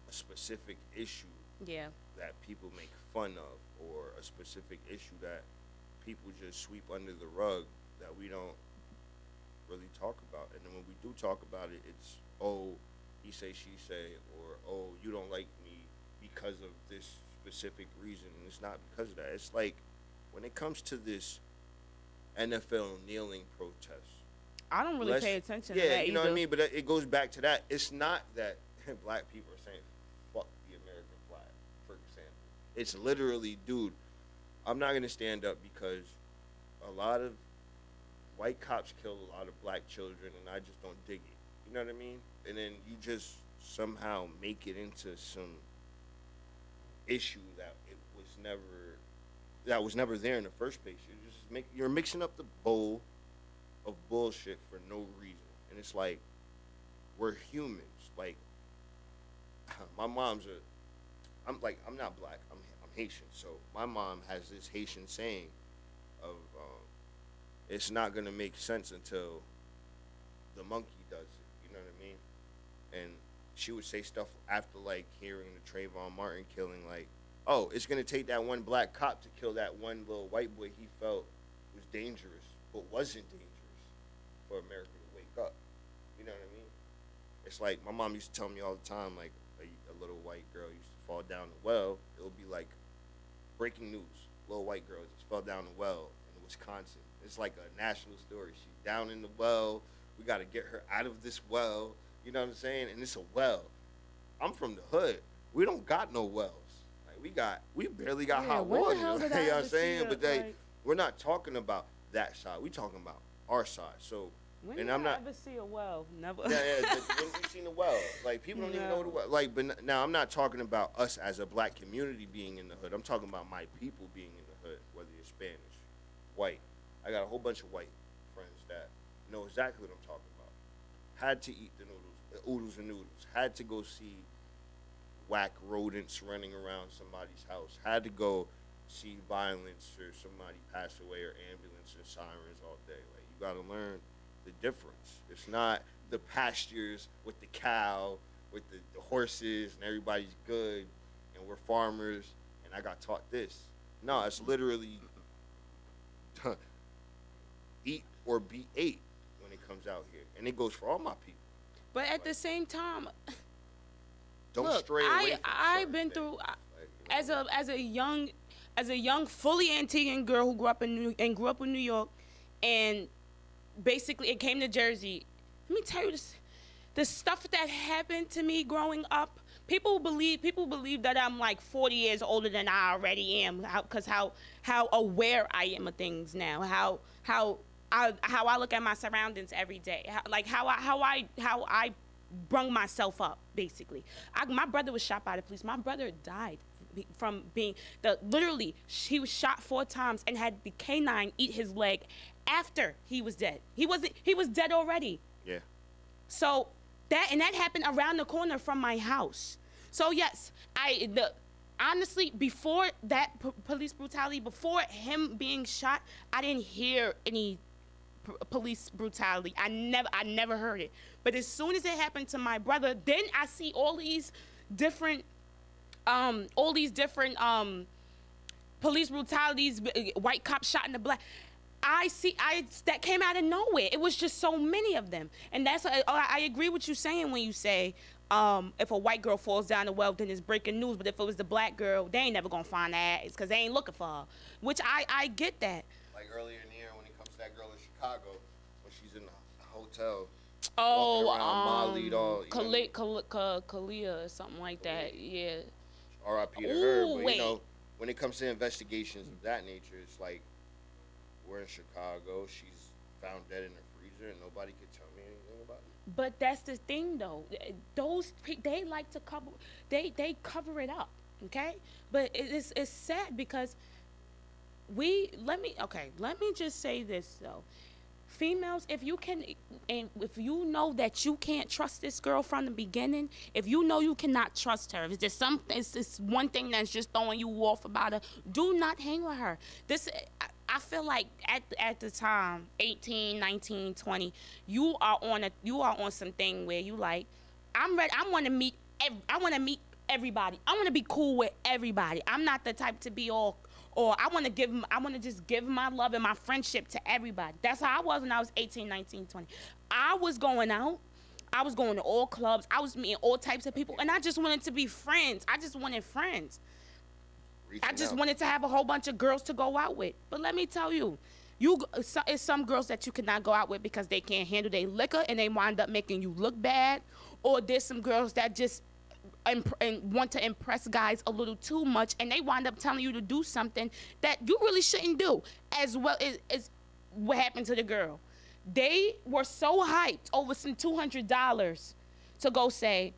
a specific issue Yeah. that people make fun of, or a specific issue that people just sweep under the rug that we don't really talk about. And then when we do talk about it, it's, oh, he say, she say, or, oh, you don't like me because of this specific reason. And it's not because of that. It's like, when it comes to this NFL kneeling protest, I don't really pay attention to that Yeah, you know what I either. mean? But it goes back to that. It's not that black people are saying, fuck the American flag, for example. It's literally, dude, I'm not going to stand up because a lot of white cops kill a lot of black children, and I just don't dig it. You know what I mean? And then you just somehow make it into some issue that was never there in the first place. You're mixing up the bowl of bullshit for no reason. And it's like, we're humans. Like, my mom's I'm not black, I'm Haitian. So my mom has this Haitian saying of, it's not gonna make sense until the monkey does it. You know what I mean? And she would say stuff after, like, hearing the Trayvon Martin killing, like, oh, it's gonna take that one black cop to kill that one little white boy he felt was dangerous, but wasn't dangerous for America to wake up. You know what I mean? It's like, my mom used to tell me all the time, like, a little white girl used to fall down the well. It would be like, breaking news, little white girl just fell down the well in Wisconsin. It's like a national story. She's down in the well. We got to get her out of this well. You know what I'm saying? And it's a well. I'm from the hood. We don't got no wells. Like, we barely got hot when the water. hell did You I know what ever I'm saying? see But we're not talking about that side. We talking about our side. So, When and did I'm not. I ever see a well? Never. Yeah, when we seen the well, like, people don't even know the well. Like, but now I'm not talking about us as a black community being in the hood. I'm talking about my people being in the hood, whether you're Spanish, white. I got a whole bunch of white friends that know exactly what I'm talking about. Had to eat the oodles and noodles. Had to go see whack rodents running around somebody's house. Had to go see violence or somebody pass away or ambulance and sirens all day. Like, you got to learn the difference. It's not the pastures with the cow, with the horses, and everybody's good, and we're farmers, and I got taught this. No, it's literally eat or be ate when it comes out here. And it goes for all my people. But at the same time, Don't look, stray away from I've been through as a young fully Antiguan girl who grew up in New York, and basically it came to Jersey. Let me tell you this, the stuff that happened to me growing up. People believe that I'm like 40 years older than I already am, because how aware I am of things now. How I look at my surroundings every day. How I brung myself up, basically. My brother was shot by the police. My brother died from being literally, he was shot 4 times and had the canine eat his leg after he was dead. He was dead already. Yeah. So that happened around the corner from my house. So yes, honestly, before that police brutality, before him being shot, I didn't hear any police brutality. I never heard it. But as soon as it happened to my brother, then I see all these different police brutalities, white cops shot in the black. That came out of nowhere. It was just so many of them. And I agree with you saying when you say, if a white girl falls down the well, then it's breaking news. But if it was the black girl, they ain't never gonna find that. It's because they ain't looking for her. Which I get that. Like earlier in the year when it comes to that girl in Chicago, when she's in the hotel. Kalia or something like that. Yeah. R.I.P. to her. But you know, when it comes to investigations of that nature, it's like, we're in Chicago. She's found dead in the freezer, and nobody could tell me anything about it. But that's the thing, though. They like to cover. They cover it up, okay? But it's sad because let me just say this though. Females, if you know that you can't trust this girl from the beginning, if you know you cannot trust her, if there's it's one thing that's just throwing you off about her, do not hang with her. I feel like at the time, 18, 19, 20, you are on something where you like, I'm ready. I want to meet everybody. I want to be cool with everybody. I'm not the type to be all, or I want to just give my love and my friendship to everybody. That's how I was when I was 18, 19, 20. I was going out. I was going to all clubs. I was meeting all types of people, and I just wanted to be friends. I just wanted friends. I just wanted to have a whole bunch of girls to go out with. But let me tell you, it's some girls that you cannot go out with because they can't handle their liquor and they wind up making you look bad. Or there's some girls that just and want to impress guys a little too much, and they wind up telling you to do something that you really shouldn't do. As well as what happened to the girl. They were so hyped over some $200 to go say,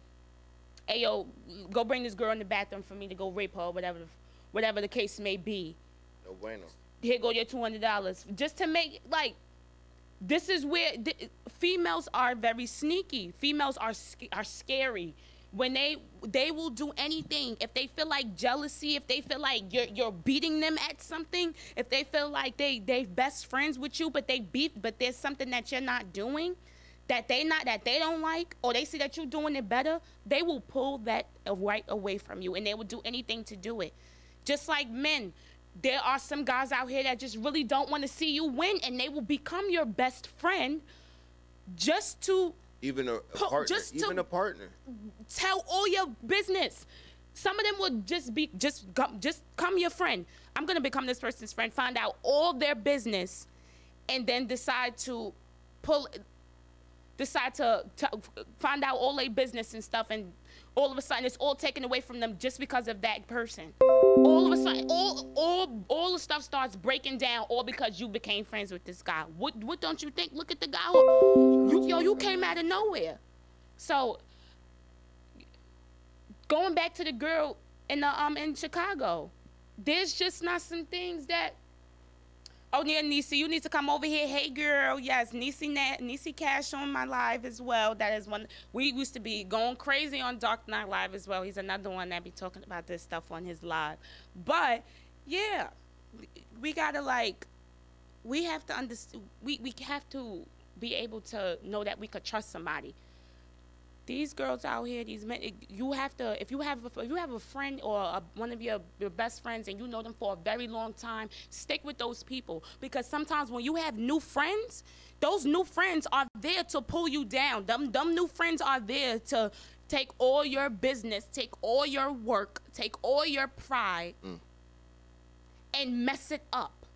hey, yo, go bring this girl in the bathroom for me to go rape her or whatever the case may be. No bueno. Here go your $200. Just to make, like, this is where females are very sneaky. Females are scary. When they will do anything. If they feel like jealousy, if they feel like you're beating them at something, if they feel like they best friends with you, but there's something that you're not doing, that they don't like, or they see that you're doing it better, they will pull that right away from you, and they will do anything to do it. Just like men, there are some guys out here that just really don't want to see you win, and they will become your best friend just to even a partner. Tell all your business. Some of them will just come your friend. I'm gonna become this person's friend. Find out all their business, and then decide to find out all their business and stuff, and all of a sudden it's all taken away from them just because of that person. All of a sudden, all the stuff starts breaking down, all because you became friends with this guy. What don't you think? Look at the guy you came out of nowhere. So going back to the girl in Chicago, there's just not some things that. Oh yeah, Niecy, you need to come over here. Hey girl, yes, Niecy Cash on my live as well. That is one. We used to be going crazy on Dark Knight Live as well. He's another one that be talking about this stuff on his live. But yeah, we gotta we have to understand. We have to be able to know that we could trust somebody. These girls out here, these men, you have to, if you have a friend or one of your best friends and you know them for a very long time, stick with those people. Because sometimes when you have new friends, those new friends are there to pull you down. Them new friends are there to take all your business, take all your work, take all your pride, and mess it up.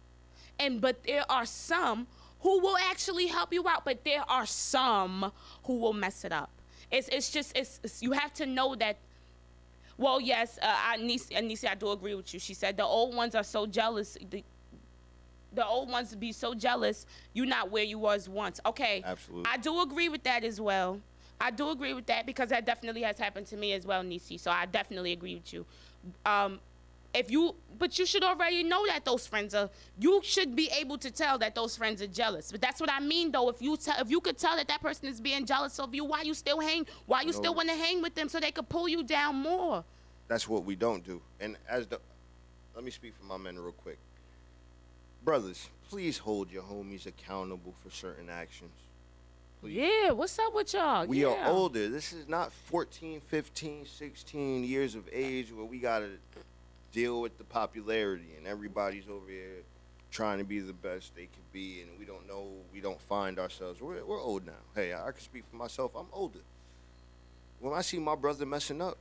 But there are some who will actually help you out, but there are some who will mess it up. It's you have to know that. Well, yes, Niecy, I do agree with you. She said the old ones are so jealous. The old ones be so jealous. You're not where you was once. Okay, absolutely. I do agree with that as well. I do agree with that because that definitely has happened to me as well, Niecy. So I definitely agree with you. But you should already know that those friends are. You should be able to tell that those friends are jealous. But that's what I mean, though. If you could tell that person is being jealous of you, why you still hang? Why you still want to hang with them so they could pull you down more? That's what we don't do. And let me speak for my men real quick. Brothers, please hold your homies accountable for certain actions. Please. Yeah, what's up with y'all? We are older. This is not 14, 15, 16 years of age where we got to deal with the popularity and everybody's over here trying to be the best they could be, and we don't find ourselves. We're old now. Hey, I can speak for myself. I'm older. When I see my brother messing up,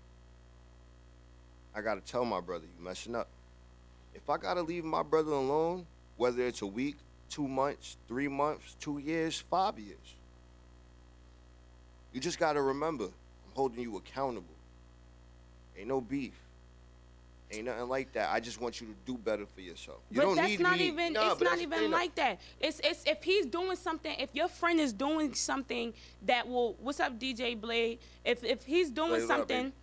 I got to tell my brother, you messing up. If I got to leave my brother alone, whether it's a week, 2 months, 3 months, 2 years, 5 years, you just got to remember, I'm holding you accountable. Ain't no beef. Ain't nothing like that. I just want you to do better for yourself. You don't need me. It's not even like that. It's if he's doing something, if your friend is doing something that will. What's up, DJ Blade? If he's doing something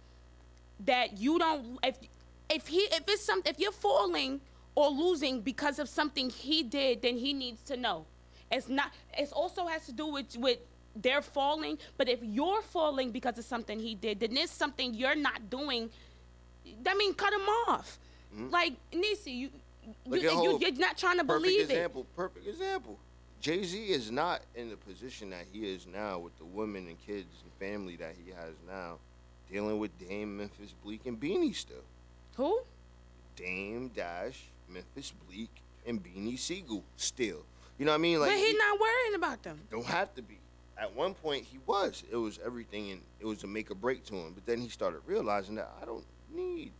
that you don't, if you're falling or losing because of something he did, then he needs to know. It's not. It also has to do with their falling. But if you're falling because of something he did, then there's something you're not doing. I mean, cut him off. Like, Niecy, you're not trying to believe it. Perfect example. Jay-Z is not in the position that he is now with the women and kids and family that he has now dealing with Dame, Memphis Bleak, and Beanie still. Who? Dame Dash, Memphis Bleak, and Beanie Siegel still. You know what I mean? Like, but he's not worrying about them. Don't have to be. At one point, he was. It was everything, and it was a make or break to him. But then he started realizing that I don't need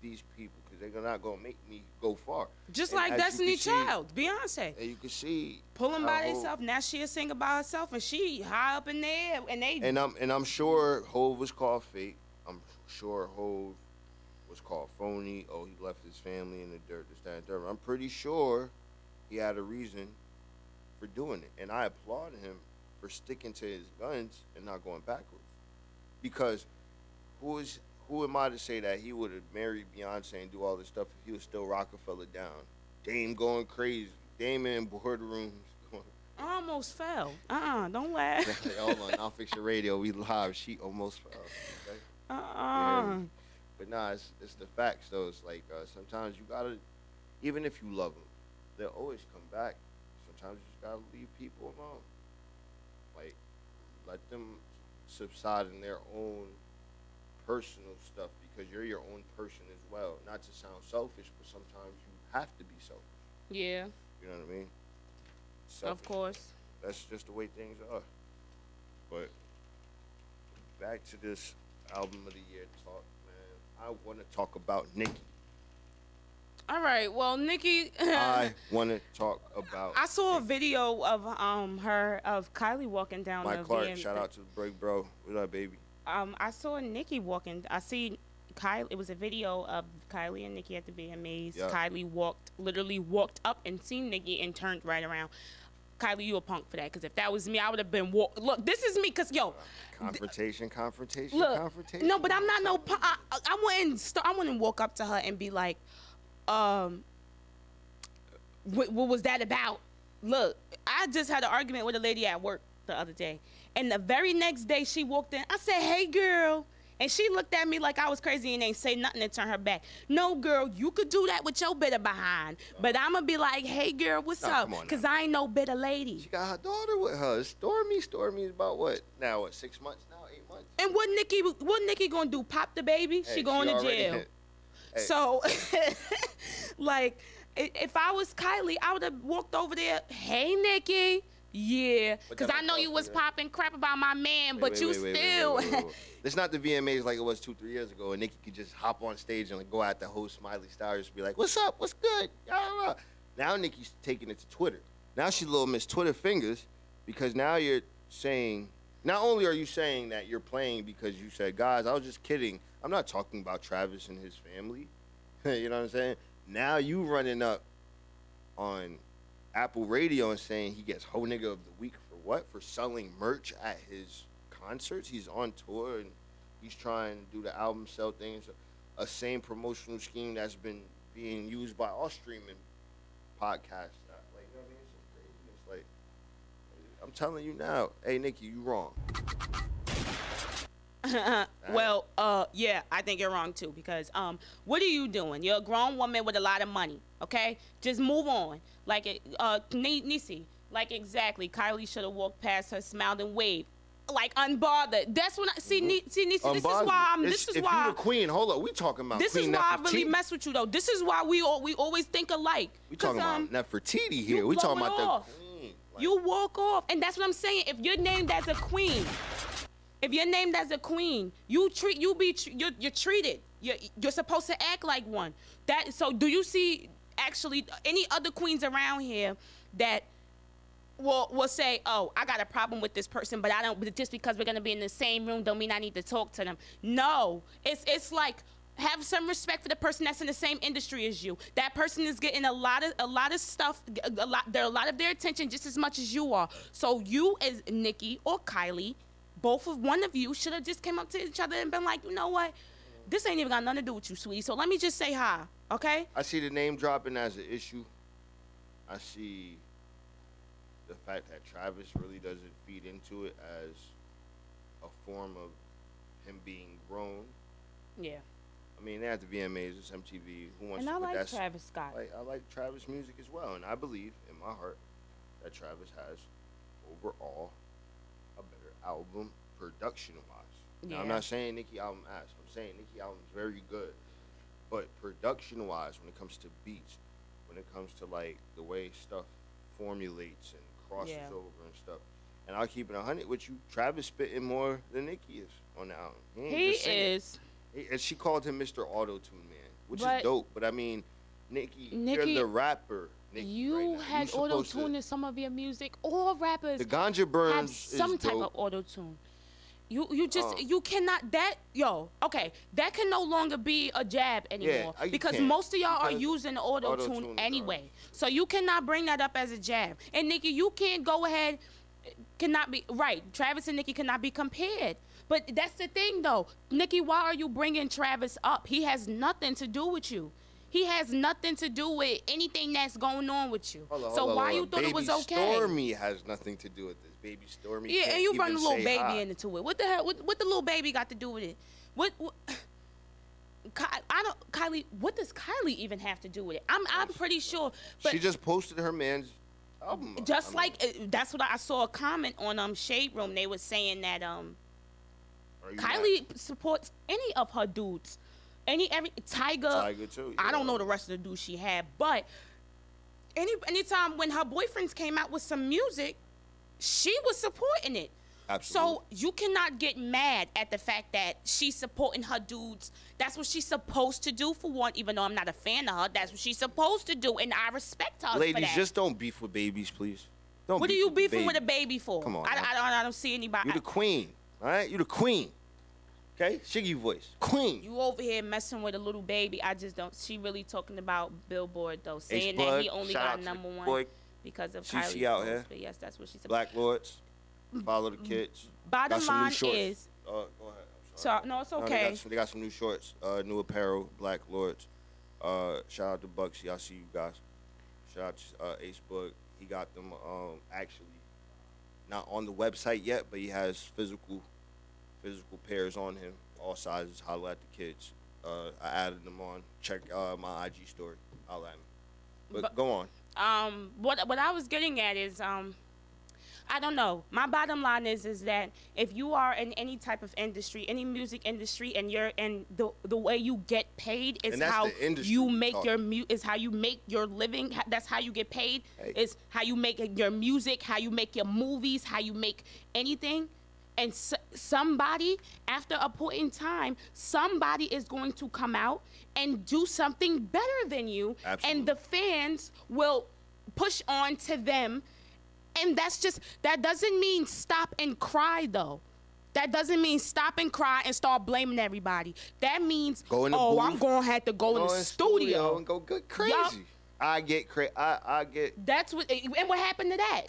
these people because they're not going to make me go far. Just And like as you Destiny can see- Child, Beyonce. And you can see Pulling by how herself. Now she a singer by herself, and she high up in there, and they. And I'm sure Hove was called fake. I'm sure Hove was called phony. Oh, he left his family in the dirt, this, that, and third. I'm pretty sure he had a reason for doing it. And I applaud him for sticking to his guns and not going backwards. Because who am I to say that he would have married Beyonce and do all this stuff if he was still Rockefeller down? Dame going crazy. Dame in boardrooms. I almost fell. Don't laugh. Hold on, Nonfiction Radio, we live. She almost fell. Okay? Uh-uh. But nah, it's the facts though. It's like sometimes you gotta, even if you love them, they'll always come back. Sometimes you just gotta leave people alone. Like, let them subside in their own personal stuff because you're your own person as well. Not to sound selfish, but sometimes you have to be selfish. Yeah. You know what I mean? Of course. That's just the way things are. But back to this album of the year talk, man. I want to talk about Nicki. All right. Well, Nicki. I want to talk about. I saw a video of of Kylie walking down Mike the Clark. VM. Shout out to the break, bro. What up, baby? I saw Nicki walking. I see Kylie. It was a video of Kylie and Nicki at the VMAs. Yep. Kylie literally walked up and seen Nicki and turned right around. Kylie, you a punk for that? Because if that was me, I would have been Look, this is me. Cause Confrontation. look, no, but I'm not no punk. I wouldn't walk up to her and be like, what was that about? Look, I just had an argument with a lady at work the other day, and the very next day she walked in. I said, "Hey, girl." And she looked at me like I was crazy and ain't say nothing to turn her back. No, girl, you could do that with your bitter behind. But I'm going to be like, hey, girl, what's up? Because I ain't no bitter lady. She got her daughter with her. Stormy is about what? Now, what, 6 months now? 8 months? And what Nicki going to do? Pop the baby? Hey, she going to jail. Hey. So, like, if I was Kylie, I would have walked over there, hey, Nicki. Yeah, because I know you was popping crap about my man, but you still. It's not the VMAs like it was 2-3 years ago, and Nicki could just hop on stage and like, go at the host Smiley Stars and be like, "What's up? What's good?" Now Nicki's taking it to Twitter. Now she's little Miss Twitter fingers because now you're saying. Not only are you saying that you're playing because you said, "Guys, I was just kidding. I'm not talking about Travis and his family." You know what I'm saying? Now you running up on Apple Radio and saying he gets whole nigga of the week for what? For selling merch at his concerts. He's on tour and he's trying to do the album sell things. A same promotional scheme that's been being used by all streaming podcasts. Like, you know what I mean? It's just crazy. It's like, I'm telling you now, hey Nicki, you wrong. Well, yeah, I think you're wrong too because what are you doing? You're a grown woman with a lot of money, okay? Just move on. Like Niecy, like exactly. Kylie should have walked past her, smiled and waved, like unbothered. That's when I see Niecy. This is why I'm. This is if why. If you the queen, hold up, we talking about. This Queen is why I Nefertiti. really mess with you though. This is why we always think alike. We talking about Nefertiti here. you We talking blow it about off. the queen. You walk off, and that's what I'm saying. If you're named as a queen, you're treated. You're supposed to act like one. So do you see actually any other queens around here that will say, "Oh, I got a problem with this person, but I don't. But just because we're gonna be in the same room, don't mean I need to talk to them." No, it's like have some respect for the person that's in the same industry as you. That person is getting a lot of stuff, a lot of their attention just as much as you are. So you as Nicki or Kylie, one of you should have just came up to each other and been like, you know what? This ain't even got nothing to do with you, sweetie. So let me just say hi, okay? I see the name dropping as an issue. I see the fact that Travis really doesn't feed into it as a form of him being grown. Yeah. I mean, they have the VMAs, it's MTV. Who wants And to? I but like that's, Travis Scott. I like Travis music as well, and I believe in my heart that Travis has overall a better album production-wise. Now, Yeah. I'm not saying Nicki album ass. I'm saying Nicki album is very good. But production-wise, when it comes to beats, when it comes to, like, the way stuff formulates and crosses over and stuff, and I'll keep it 100 with you, Travis spitting more than Nicki is on the album. Ain't He just singing. is. And she called him Mr. Auto-Tune Man, which But- is dope. But, I mean, Nicki, you're Nicki, the rapper. Nicki, You right now. had supposed to- auto-tune in some of your music. All rappers The Ganja have Burns some is type dope. of auto-tune. You just you cannot that can no longer be a jab anymore you because can't. most of y'all are Because using auto-tune auto-tune is anyway. So you cannot bring that up as a jab. And Nicki, you can't go ahead cannot be right. Travis and Nicki cannot be compared. But that's the thing though. Nicki, why are you bringing Travis up? He has nothing to do with you. He has nothing to do with anything that's going on with you. So why you thought it was okay? Baby Stormy has nothing to do with this. Baby Stormy. Yeah, can't and you even run a little say baby hi. into it. What the hell? What the little baby got to do with it? What Kylie? What does Kylie even have to do with it? I'm pretty sure. But She just posted her man's album. just that's what I saw a comment on Shade Room. They were saying that Kylie supports any of her dudes. Every Tiger too. I don't know the rest of the dudes she had, but anytime when her boyfriends came out with some music, she was supporting it. Absolutely. So you cannot get mad at the fact that she's supporting her dudes. That's what she's supposed to do for one, even though I'm not a fan of her. That's what she's supposed to do, and I respect her for Ladies, that. just don't beef with babies, please. Don't. What are beef you with beefing babies. with a baby for? Come on, I don't see anybody. You the queen, all right? You the queen. Okay? Shiggy voice. Queen. You over here messing with a little baby. I just don't. She really talking about Billboard though, saying Bud, that he only shout out got to the #1 boy. because of She Kylie's out post. here. But yes, that's what she said. Black Lords. Follow the kids. Bottom Got some new line shorts. is. Go ahead. I'm So no, it's No, okay. they got some new shorts, new apparel, Black Lords. Shout out to Bugsy. I see you guys. Shout out to Ace Bug. He got them actually not on the website yet, but he has physical pairs on him, all sizes. Holla at the kids. I added them on. Check my IG story. Holla at me. But go on. What I was getting at is I don't know. My bottom line is that if you are in any type of industry, any music industry, and the way you get paid is And that's how the industry you we make talk. is how you make your living. That's how you get paid. Hey. Is how you make your music, how you make your movies, how you make anything. And somebody, after a point in time, somebody is going to come out and do something better than you, Absolutely. and the fans will push on to them. And that doesn't mean stop and cry, though. That doesn't mean stop and cry and start blaming everybody. That means, Go in the I'm booth, going to have to go in the studio. and go get crazy. Yup. I get crazy. I get. That's what. And what happened to that?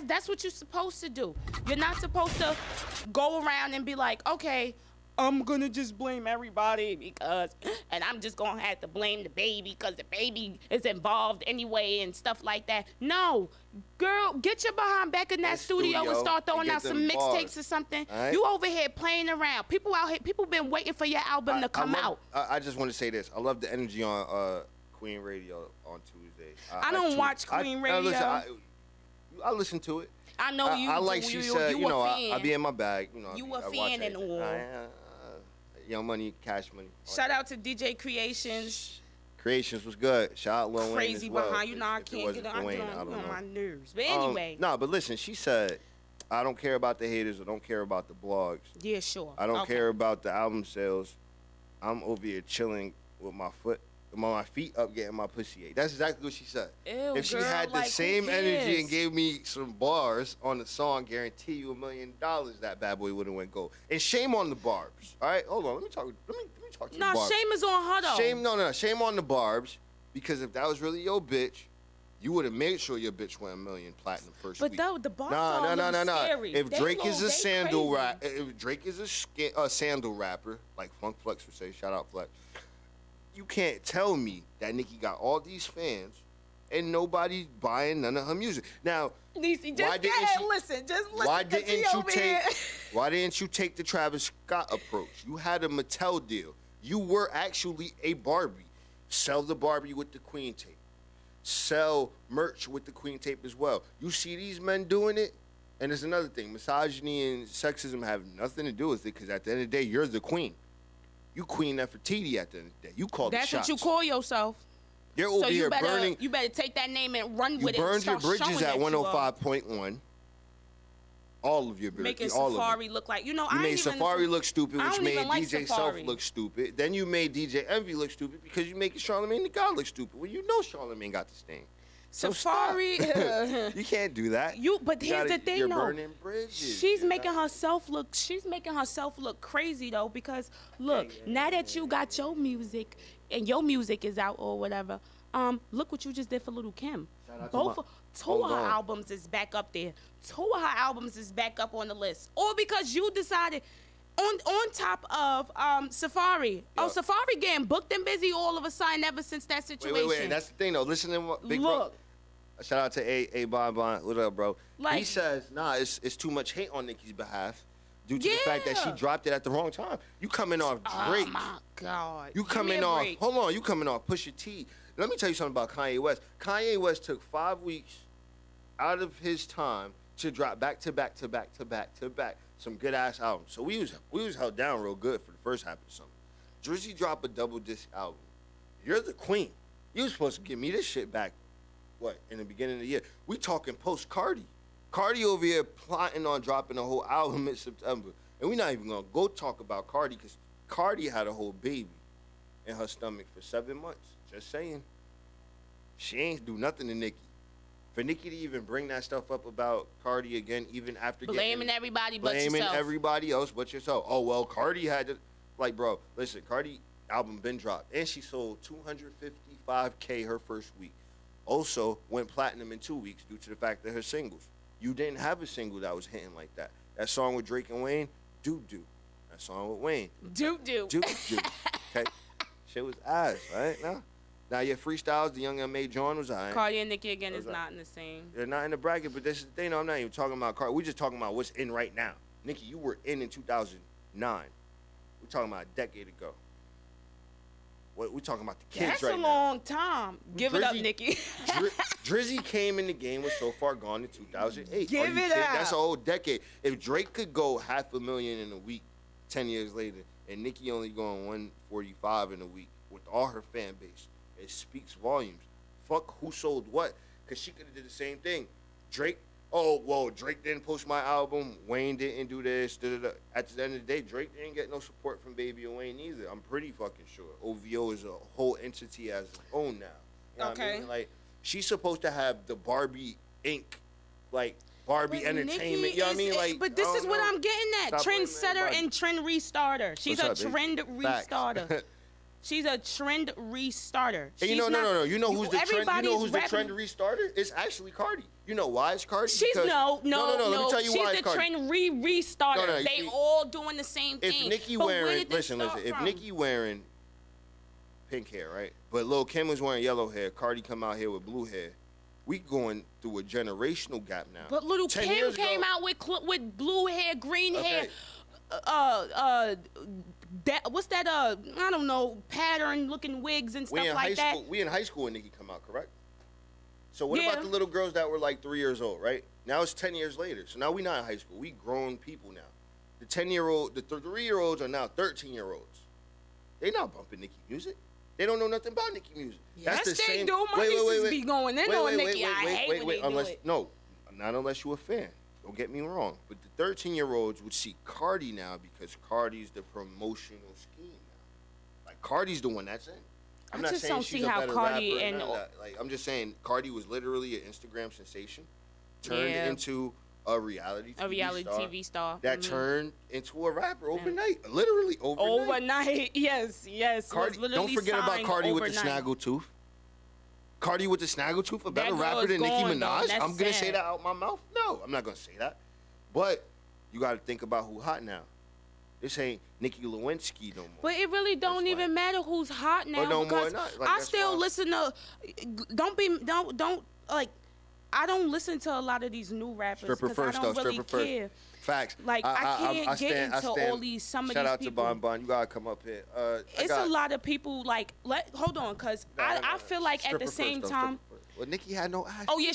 That's what you're supposed to do. You're not supposed to go around and be like, okay, I'm gonna just blame everybody because, and I'm just gonna have to blame the baby because the baby is involved anyway and stuff like that. No, girl, get your behind back in that studio and start throwing and out get some them mixtapes bars. or something. All right? You over here playing around. People out here, people been waiting for your album to come out. I just want to say this. I love the energy on Queen Radio on Tuesday. I don't watch Queen Radio. Listen, I listen to it. I know you. I do. like she you, said, you you know, a I fan. be in my bag. You know, You I a watch fan and it. all. Young Money, Cash Money. Shout out to DJ Creations. Creations was good. Shout out Lil Wayne Crazy as well. behind you. Know I If it can't wasn't get for on, Wayne, get I on, don't know. my nerves. But anyway. No, but listen, she said, I don't care about the haters. I don't care about the blogs. Yeah, sure. I don't Okay. care about the album sales. I'm over here chilling with my feet up, getting my pussy ate. That's exactly what she said. Ew, if she girl, had the like, who same energy cares? and gave me some bars on the song, guarantee you $1 million, that bad boy would have went gold. And shame on the Barbs. All right, hold on. Let me talk to No, the Barbs. shame is on her though. Shame on the Barbs, because if that was really your bitch, you would have made sure your bitch went $1 million platinum first But week. though the bars are a little scary. If They Drake little- is a they sandal crazy. if Drake is a sandal rapper, like Funk Flex would say, shout out Flex, you can't tell me that Nicki got all these fans and nobody's buying none of her music. Now, Niecy, just why didn't ahead, she- listen, just listen. why 'cause didn't he you over take here. why didn't you take the Travis Scott approach? You had a Mattel deal. You were actually a Barbie. Sell the Barbie with the Queen tape. Sell merch with the Queen tape as well. You see these men doing it, And there's another thing. Misogyny and sexism have nothing to do with it because at the end of the day, you're the queen. You Queen Nefertiti at the end of the day. You call the shots. That's what you call yourself. You're over here burning. You better take that name and run with it. You burned your Start bridges showing at that you are. 105.1. All of your bridges. Making all Safari look like, You made Safari look stupid, I which don't made even like DJ Safari. Self look stupid. Then you made DJ Envy look stupid because you making Charlamagne the God look stupid. Well, you know Charlamagne got this thing. So Safari. you can't do that. But here's the thing, you're though. burning bridges. She's making herself look. She's making herself look crazy though, because look, now that you got your music and your music is out or whatever, look what you just did for Little Kim. Two of her albums is back up there. Two of her albums is back up on the list, all because you decided. On top of Safari. Oh, Safari getting booked and busy all of a sudden ever since that situation. Wait. That's the thing, though. Listen to what Big Bro. Shout out to A Bon. What up, bro? He says, nah, it's too much hate on Nicki's behalf due to the fact that she dropped it at the wrong time. You coming off Drake. Oh, my God. You coming off. Hold on. You coming off Pusha T. Let me tell you something about Kanye West. Kanye West took 5 weeks out of his time to drop back to back some good ass albums. So we was held down real good for the first half of the summer. Drizzy dropped a double disc album. You're the queen. You was supposed to give me this shit back. What, in the beginning of the year? We talking post Cardi. Cardi over here plotting on dropping a whole album in September. And we're not even gonna go talk about Cardi because Cardi had a whole baby in her stomach for 7 months. Just saying. She ain't do nothing to Nicki. For Nicki to even bring that stuff up about Cardi again, even after blaming everybody but yourself. Blaming everybody else but yourself. Oh, well, Cardi had to... Like, bro, listen, Cardi album been dropped. And she sold 255K her first week. Also went platinum in 2 weeks due to the fact that her singles. You didn't have a single that was hitting like that. That song with Drake and Wayne, Doo-Doo. That song with Wayne. Doo-Doo. Doo-Doo. Okay? Shit was ass, right? Now your freestyles, the Young M.A. John was alright. Cardi and Nicki again is not in the same. They're not in the bracket, but this is the thing. I'm not even talking about Cardi. We're just talking about what's in right now. Nicki, you were in 2009. We're talking about a decade ago. We're talking about the kids right now. That's a long time. Give it up, Nicki. Drizzy came in the game with So Far Gone in 2008. Give it up. That's a whole decade. If Drake could go 500,000 in a week 10 years later, and Nicki only going 145 in a week with all her fan base, it speaks volumes. Fuck who sold what, because she could have did the same thing. Drake, Drake didn't post my album. Wayne didn't do this. At the end of the day, Drake didn't get no support from Baby and Wayne either. I'm pretty fucking sure. OVO is a whole entity as its own now. You know what I mean? Like, she's supposed to have the Barbie Inc., like, Barbie Entertainment. You know what I mean? Like, but this is what I'm getting at. Trendsetter and trend restarter. She's a trend restarter. She's a trend restarter. And no. You know who's the trend? You know who's the trend restarter? It's actually Cardi. You know why it's Cardi? No. Let me tell you why it's Cardi. She's the trend restarter. They all doing the same thing. If Nicki wearing, listen. If Nicki wearing pink hair, right? But Lil Kim was wearing yellow hair. Cardi come out here with blue hair. We going through a generational gap now. But Lil Kim came out with blue hair, green hair. What's that? I don't know, pattern looking wigs and stuff like that. We in high school when Nicki come out, correct? So what about the little girls that were like 3 years old, right? Now it's 10 years later. So now we not in high school. We grown people now. The 3-year-olds are now 13-year-olds. They not bumping Nicki music. They don't know nothing about Nicki music. Yes, that's the same. Do. My nieces be going in on Nicki. I hate when they do it. No, not unless you're a fan. Don't get me wrong, but the 13-year-olds would see Cardi now because Cardi's the promotional scheme now. Like, Cardi's the one that's in. I'm not saying she's a better rapper. I'm just saying Cardi was literally an Instagram sensation, turned into a reality TV star that turned into a rapper overnight, literally overnight. Overnight, yes. Cardi, don't forget about Cardi with the snaggletooth. Cardi with the snaggletooth, a better rapper than Nicki Minaj? I'm going to say that out my mouth? No, I'm not going to say that. But you got to think about who hot now. This ain't Nicki Lewinsky no more. But it really don't even matter who's hot now. No because more, not. I still listen to. Don't I don't listen to a lot of these new rappers Stripper because I first, don't though. really Stripper care. first. Facts. Like, I can't get into stand. all these, some of Shout these out people. to Bon. You gotta come up here. It's a lot of people, like, hold on, because I feel like at the same time. Well, Nicki had no eyes. Oh, yeah,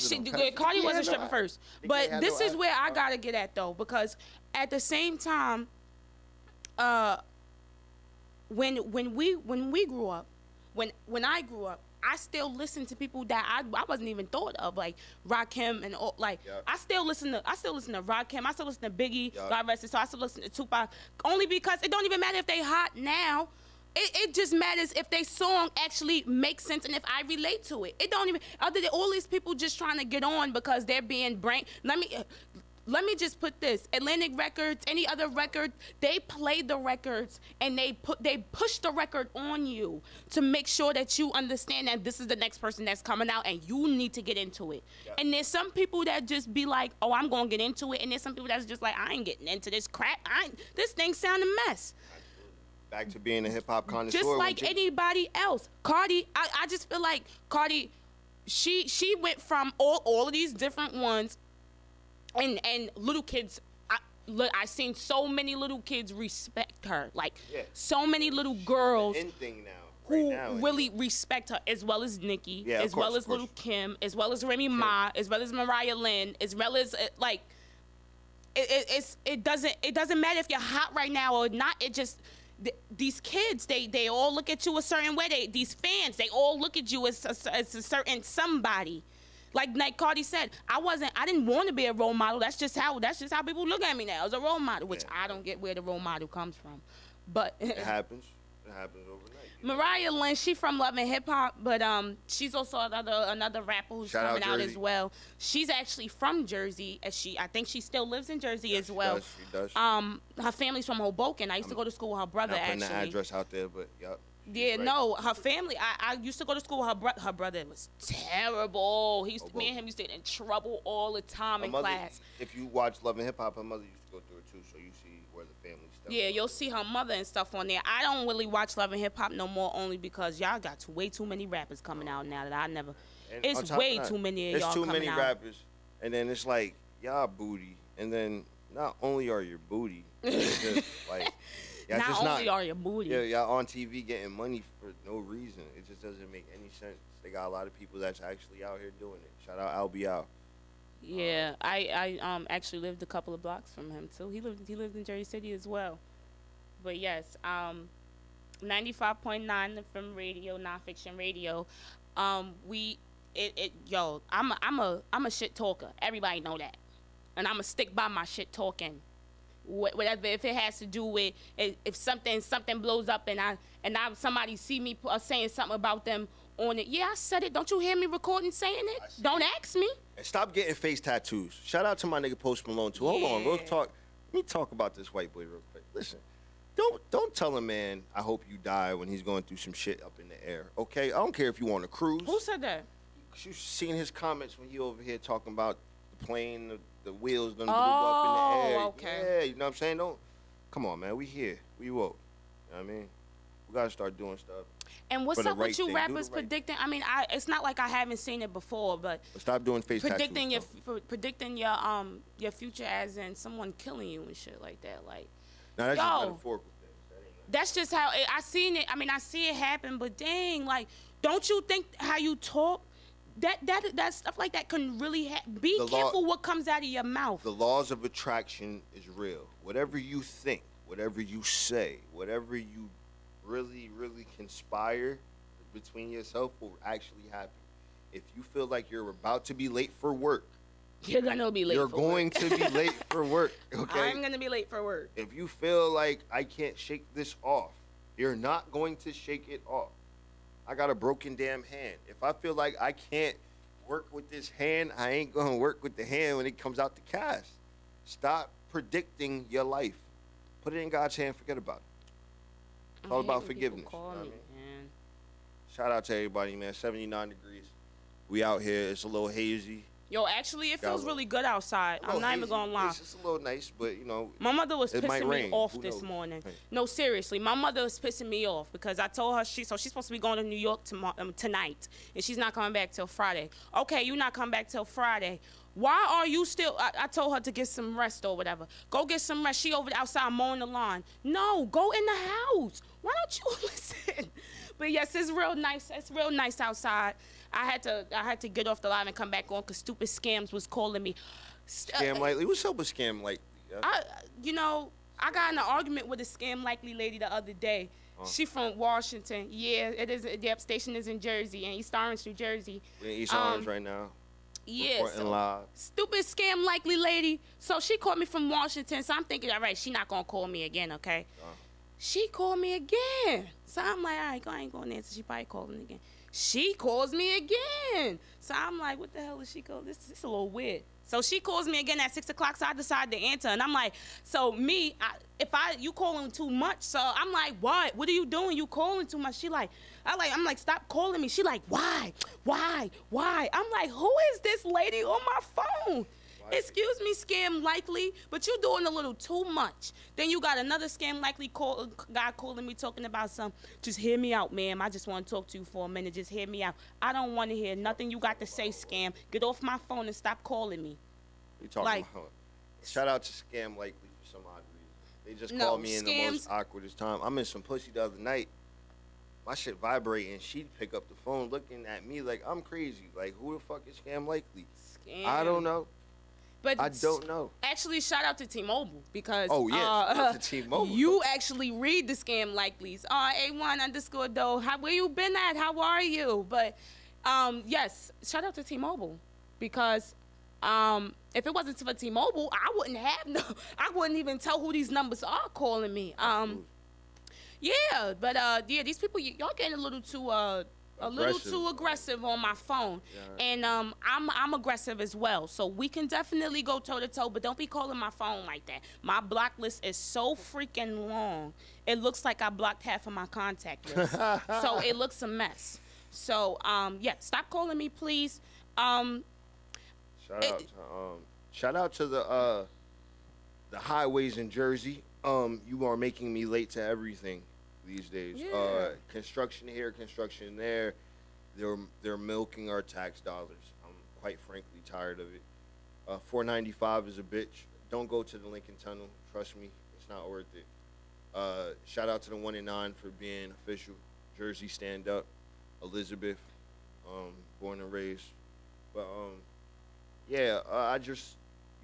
Cardi was a stripper first. But this is where I got to get at, though, because at the same time, when we grew up, when I grew up, I still listen to people that I wasn't even thought of, like Rakim and all, like I still listen to Rakim, I still listen to Biggie, God rest his soul. I still listen to Tupac, only because it don't even matter if they hot now. It just matters if they song actually makes sense and if I relate to it. It don't even, other than all these people just trying to get on because they're being Let me just put this: Atlantic Records, any other record, they play the records and they push the record on you to make sure that you understand that this is the next person that's coming out and you need to get into it. Yeah. And there's some people that just be like, "Oh, I'm gonna get into it," and there's some people that's just like, "I ain't getting into this crap. This thing sound a mess." Back to being a hip hop connoisseur. Just like anybody else, Cardi. I just feel like Cardi, she went from all of these different ones. And little kids, I seen so many little kids respect her. Like, so many little girls who really respect her, as well as Nicki, as well as Little Kim, as well as Remy Ma, as well as Mariah Lynn, as well as, like, it doesn't matter if you're hot right now or not. It just, these kids, they all look at you a certain way. These fans, they all look at you as a certain somebody. Like Cardi said, I didn't want to be a role model. That's just how people look at me now as a role model, which I don't get where the role model comes from. But it happens. It happens overnight. Mariah Lynn, she from Love and Hip Hop, but she's also another rapper who's coming out as well. She's actually from Jersey, I think she still lives in Jersey as well. She does. Her family's from Hoboken. I used to go to school with her brother. Not putting actually. the address out there, but yep. Yeah, no, her family. I used to go to school with her brother. Her brother was terrible. Me and him used to get in trouble all the time in class. If you watch Love and Hip Hop, her mother used to go through it too, so you see where the family stuff. Yeah, you'll see her mother and stuff on there. I don't really watch Love and Hip Hop no more, only because y'all got way too many rappers coming out now that I never. And it's way too many of y'all coming out. It's too many rappers, and then it's like y'all booty, and then not only are you booty, it's just like. Not only are you booty. Yeah, y'all on TV getting money for no reason. It just doesn't make any sense. They got a lot of people that's actually out here doing it. Shout out Al. Yeah, I actually lived a couple of blocks from him too. He lived in Jersey City as well. But yes, 95.9 FM radio, Nonfiction radio. Yo, I'm a shit talker. Everybody know that, and I'ma stick by my shit talking. Whatever, if it has to do with if something blows up and somebody see me saying something about them on it. Yeah, I said it. Don't you hear me recording saying it? Don't ask me. And stop getting face tattoos. Shout out to my nigga Post Malone too. Hold on, real talk. Let me talk about this white boy real quick. Listen, don't tell a man I hope you die when he's going through some shit up in the air. Okay, I don't care if you on a cruise. Who said that? You seen his comments when he over here talking about the plane. The wheels done blew up in the air. Okay. Yeah, you know what I'm saying? Come on, man. We here. We woke. You know what I mean? We got to start doing stuff. And what's up with you rappers predicting? I mean, it's not like I haven't seen it before, but stop doing face predicting tattoos, predicting your future as in someone killing you and shit like that. Like, now that's just metaphorical things. That's just how I seen it. I mean, I see it happen, but dang, like, don't you think how you talk? That stuff like that can really be careful what comes out of your mouth. The laws of attraction is real. Whatever you think, whatever you say, whatever you really, really conspire between yourself will actually happen. If you feel like you're about to be late for work, you're gonna be late. You're going to be late for work. Okay. I'm gonna be late for work. If you feel like I can't shake this off, you're not going to shake it off. I got a broken damn hand. If I feel like I can't work with this hand, I ain't going to work with the hand when it comes out the cast. Stop predicting your life. Put it in God's hand. Forget about it. It's all about forgiveness. You know what I mean? Shout out to everybody, man. 79 degrees. We out here. It's a little hazy. Yo, actually, it Got a feels little- really good outside. a I'm little not even hazy. gonna lie. It's just a little nice, but you know. My mother was it might pissing me rain. off Who this knows? morning. Right. No, seriously, my mother was pissing me off because I told her she's supposed to be going to New York tonight, and she's not coming back till Friday. Okay, you're not coming back till Friday. Why are you still? I told her to get some rest or whatever. Go get some rest. She over outside mowing the lawn. No, go in the house. Why don't you listen? But yes, it's real nice. It's real nice outside. I had to get off the line and come back on because stupid scams was calling me. Scam Likely. What's up with Scam Likely? I got in an argument with a Scam Likely lady the other day. She from Washington. Yeah, it is. The station is in Jersey, in East Orange, New Jersey. We're in East Orange right now. Yeah, Reporting live. stupid Scam Likely lady. So she called me from Washington. So I'm thinking, all right, she not gonna call me again, okay? She called me again. So I'm like, all right, I ain't gonna answer. She probably calling again. She calls me again. So I'm like, what the hell is she calling? This is a little weird. So she calls me again at 6 o'clock, so I decide to answer. And I'm like, so me, you calling too much. So I'm like, what? What are you doing? You calling too much. I'm like, stop calling me. She like, why? I'm like, who is this lady on my phone? Excuse me, Scam Likely, but you doing a little too much. Then you got another Scam Likely guy calling me talking about just hear me out, ma'am. I just want to talk to you for a minute. Just hear me out. I don't want to hear nothing you got to say, Scam. Get off my phone and stop calling me. You talking about? Shout out to Scam Likely for some odd reason. They just called me in the most awkwardest time. I'm in some pussy the other night. My shit vibrating. She'd pick up the phone looking at me like I'm crazy. Like, who the fuck is Scam Likely? Scam. I don't know. But I don't know. Actually, shout out to T-Mobile because shout out to T-Mobile. You actually read the Scam Likelies. A1_though. Where you been at? How are you? But yes, shout out to T-Mobile because if it wasn't for T-Mobile, I wouldn't even tell who these numbers are calling me. Yeah, but these people, y'all getting a little too aggressive on my phone. Yeah. And I'm aggressive as well. So we can definitely go toe to toe, but don't be calling my phone like that. My block list is so freaking long. It looks like I blocked half of my contact list. So it looks a mess. So yeah, stop calling me, please. Shout out to the highways in Jersey. You are making me late to everything these days. Yeah. Construction here, construction there. They're milking our tax dollars. I'm quite frankly tired of it. 495 is a bitch. Don't go to the Lincoln Tunnel. Trust me, it's not worth it. Shout out to the 1 and 9 for being official. Jersey stand up. Elizabeth, born and raised. But yeah, I just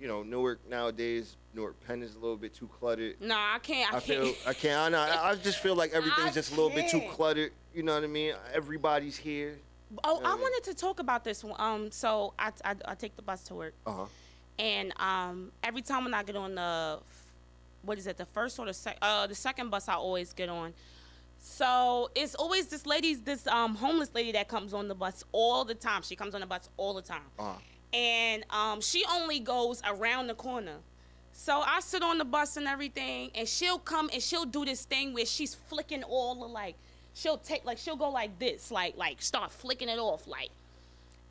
Newark nowadays. Newark Penn is a little bit too cluttered. No, I can't. I just feel like everything's just a little bit too cluttered. You know what I mean? Everybody's here. Oh, I wanted to talk about this. So I take the bus to work. And every time when I get on the first or the second bus I always get on. So it's always this homeless lady that comes on the bus all the time. She comes on the bus all the time. And she only goes around the corner. So I sit on the bus and everything, and she'll come and she'll do this thing where she's flicking all the she'll go like this, like start flicking it off, like.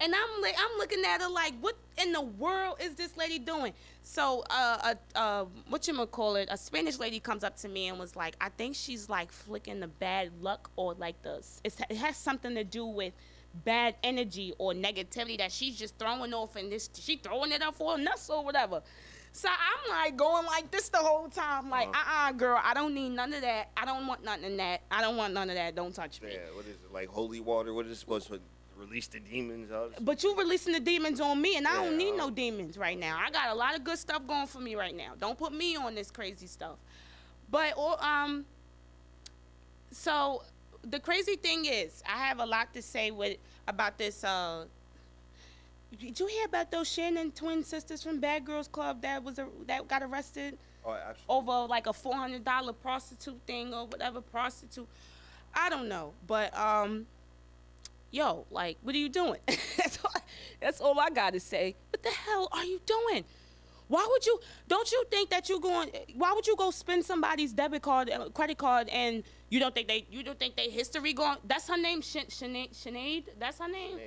And I'm looking at her like, what in the world is this lady doing? So a Spanish lady comes up to me and was like, I think she's like flicking the bad luck or like it has something to do with bad energy or negativity that she's just throwing off, and she throwing it up for nuts or whatever. So I'm like going like this the whole time, like girl, I don't need none of that. I don't want nothing of that. I don't want none of that. Don't touch me. Yeah, what is it, like holy water? What is it supposed to release the demons out? But you releasing the demons on me, and I don't need no demons right now. I got a lot of good stuff going for me right now. Don't put me on this crazy stuff. But so the crazy thing is, I have a lot to say about this. Did you hear about those Shannon twin sisters from Bad Girls Club that got arrested? Oh, absolutely. Over like a $400 prostitute thing or whatever prostitute. I don't know, but yo, like, what are you doing? That's all I gotta say. What the hell are you doing? Why would you? Don't you think that why would you go spend somebody's debit card, credit card, and you don't think they history going? That's her name, Sinead. That's her name.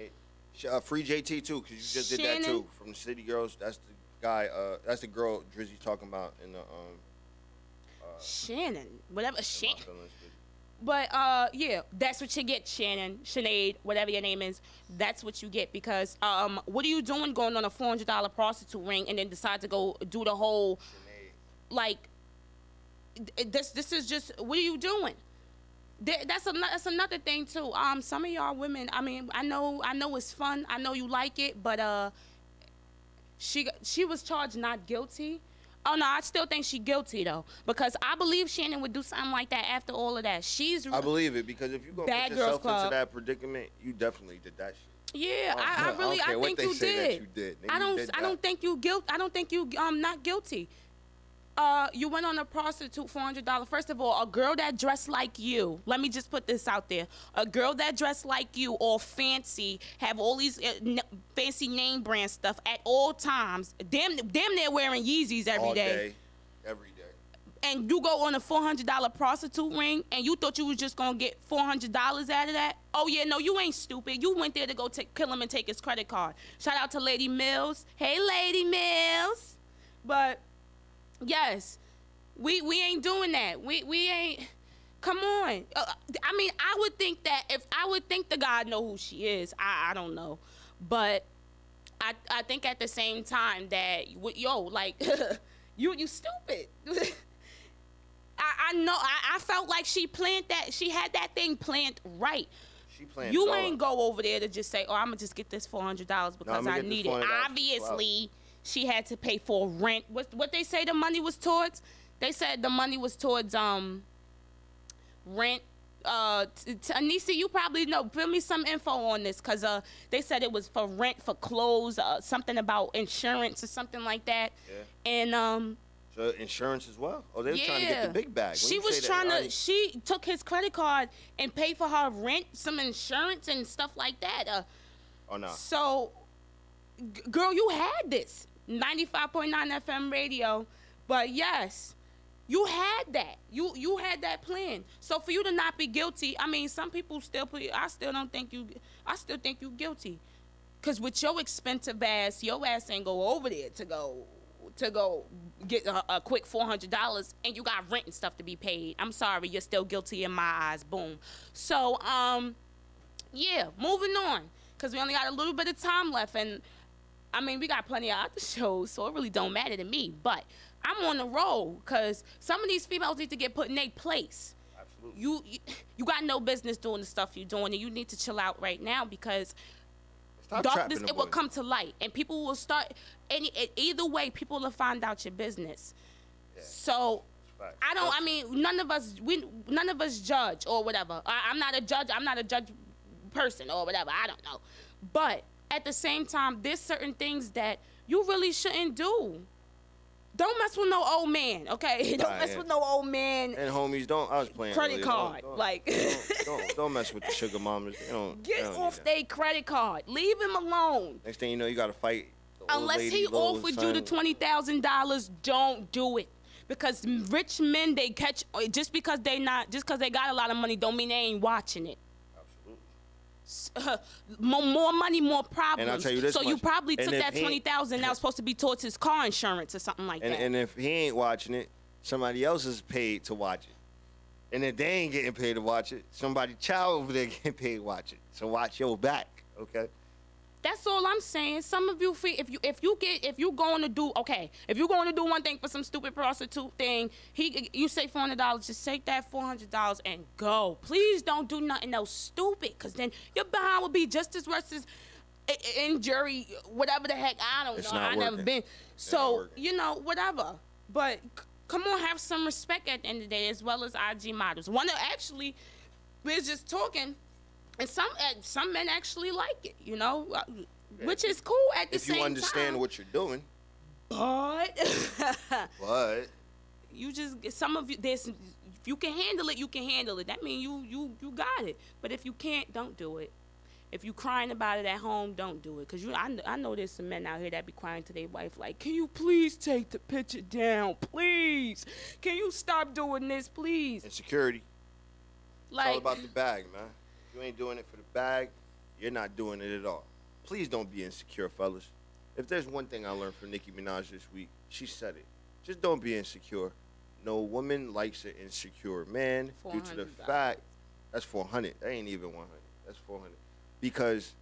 Free JT too, because you just did that too. From the City Girls, that's the guy. That's the girl Drizzy's talking about in the Shannon, whatever Shannon. But yeah, that's what you get, Shannon, Sinead, whatever your name is. That's what you get because what are you doing going on a $400 prostitute ring and then decide to go do the whole like this is just what are you doing? That's another thing too. Some of y'all women, I mean, I know it's fun. I know you like it, but she was charged not guilty. Oh no, I still think she guilty though because I believe Shannon would do something like that after all of that. I believe it because if you go put yourself into that predicament, you definitely did that shit. Yeah, I really I think you did. I don't think you not guilty. You went on a prostitute $400. First of all, a girl that dressed like you. Let me just put this out there: a girl that dressed like you, all fancy, have all these fancy name brand stuff at all times. Damn, they're wearing Yeezys every day. Every day. And you go on a $400 prostitute ring, and you thought you was just gonna get $400 out of that? Oh yeah, no, you ain't stupid. You went there to go kill him and take his credit card. Shout out to Lady Mills. Hey, Lady Mills. But yes, we ain't doing that. We ain't. Come on. I mean, I would think that if I would think the God know who she is. I don't know, but I think at the same time that like you stupid. I know. I felt like she planned that. She had that thing planned right. She planned. You ain't go over there to just say, "Oh, I'm gonna just get this $400 because I need it." Obviously. She had to pay for rent. What they say the money was towards? They said the money was towards rent. Anissa, you probably know. Give me some info on this, cause they said it was for rent, for clothes, something about insurance or something like that. Yeah. And so insurance as well. Oh, they were trying to get the big bag. She was trying to. She took his credit card and paid for her rent, some insurance and stuff like that. Oh no. So, girl, you had this. 95.9 FM radio, but yes, you had that. You had that plan. So for you to not be guilty, I mean, some people still I still think you guilty, cause with your expensive ass, your ass ain't go over there to go get a quick $400, and you got rent and stuff to be paid. I'm sorry, you're still guilty in my eyes. Boom. So yeah, moving on, cause we only got a little bit of time left, and I mean, we got plenty of other shows, so it really don't matter to me. But I'm on the roll because some of these females need to get put in their place. Absolutely. You got no business doing the stuff you're doing, and you need to chill out right now because darkness, it will come to light, and people will start. Either way, people will find out your business. Yeah. So I don't. I mean, none of us judge or whatever. I'm not a judge. I'm not a judge person or whatever. I don't know, but at the same time, there's certain things that you really shouldn't do. Don't mess with no old man, okay? Don't mess with no old man. And homies, don't. I was playing credit card, don't mess with the sugar mamas. Get off their credit card. Leave him alone. Next thing you know, you gotta fight. Unless he offered you the $20,000, don't do it. Because rich men, they catch just because they got a lot of money, don't mean they ain't watching it. More money, more problems. And I'll tell you this so much. You probably took that $20,000 that was supposed to be towards his car insurance or something like that. And if he ain't watching it, somebody else is paid to watch it. And if they ain't getting paid to watch it, somebody child over there getting paid to watch it. So watch your back, okay? That's all I'm saying. Some of you, if you're going to do one thing for some stupid prostitute thing, you say $400, just take that $400 and go. Please don't do nothing else stupid, cause then your behind will be just as worse as injury, whatever the heck. I don't know. I never been. So whatever. But come on, have some respect at the end of the day, as well as IG models. We're just talking. And some men actually like it, which is cool at the same time. If you understand what you're doing. But you just if you can handle it, you can handle it. That means you got it. But if you can't, don't do it. If you crying about it at home, don't do it. Because I know there's some men out here that be crying to their wife like, can you please take the picture down, please? Can you stop doing this, please? Insecurity. It's all about the bag, man. If you ain't doing it for the bag, you're not doing it at all. please don't be insecure, fellas. If there's one thing I learned from Nicki Minaj this week, she said it. Just don't be insecure. No woman likes an insecure man due to the fact that's 400. That ain't even 100. That's 400. Because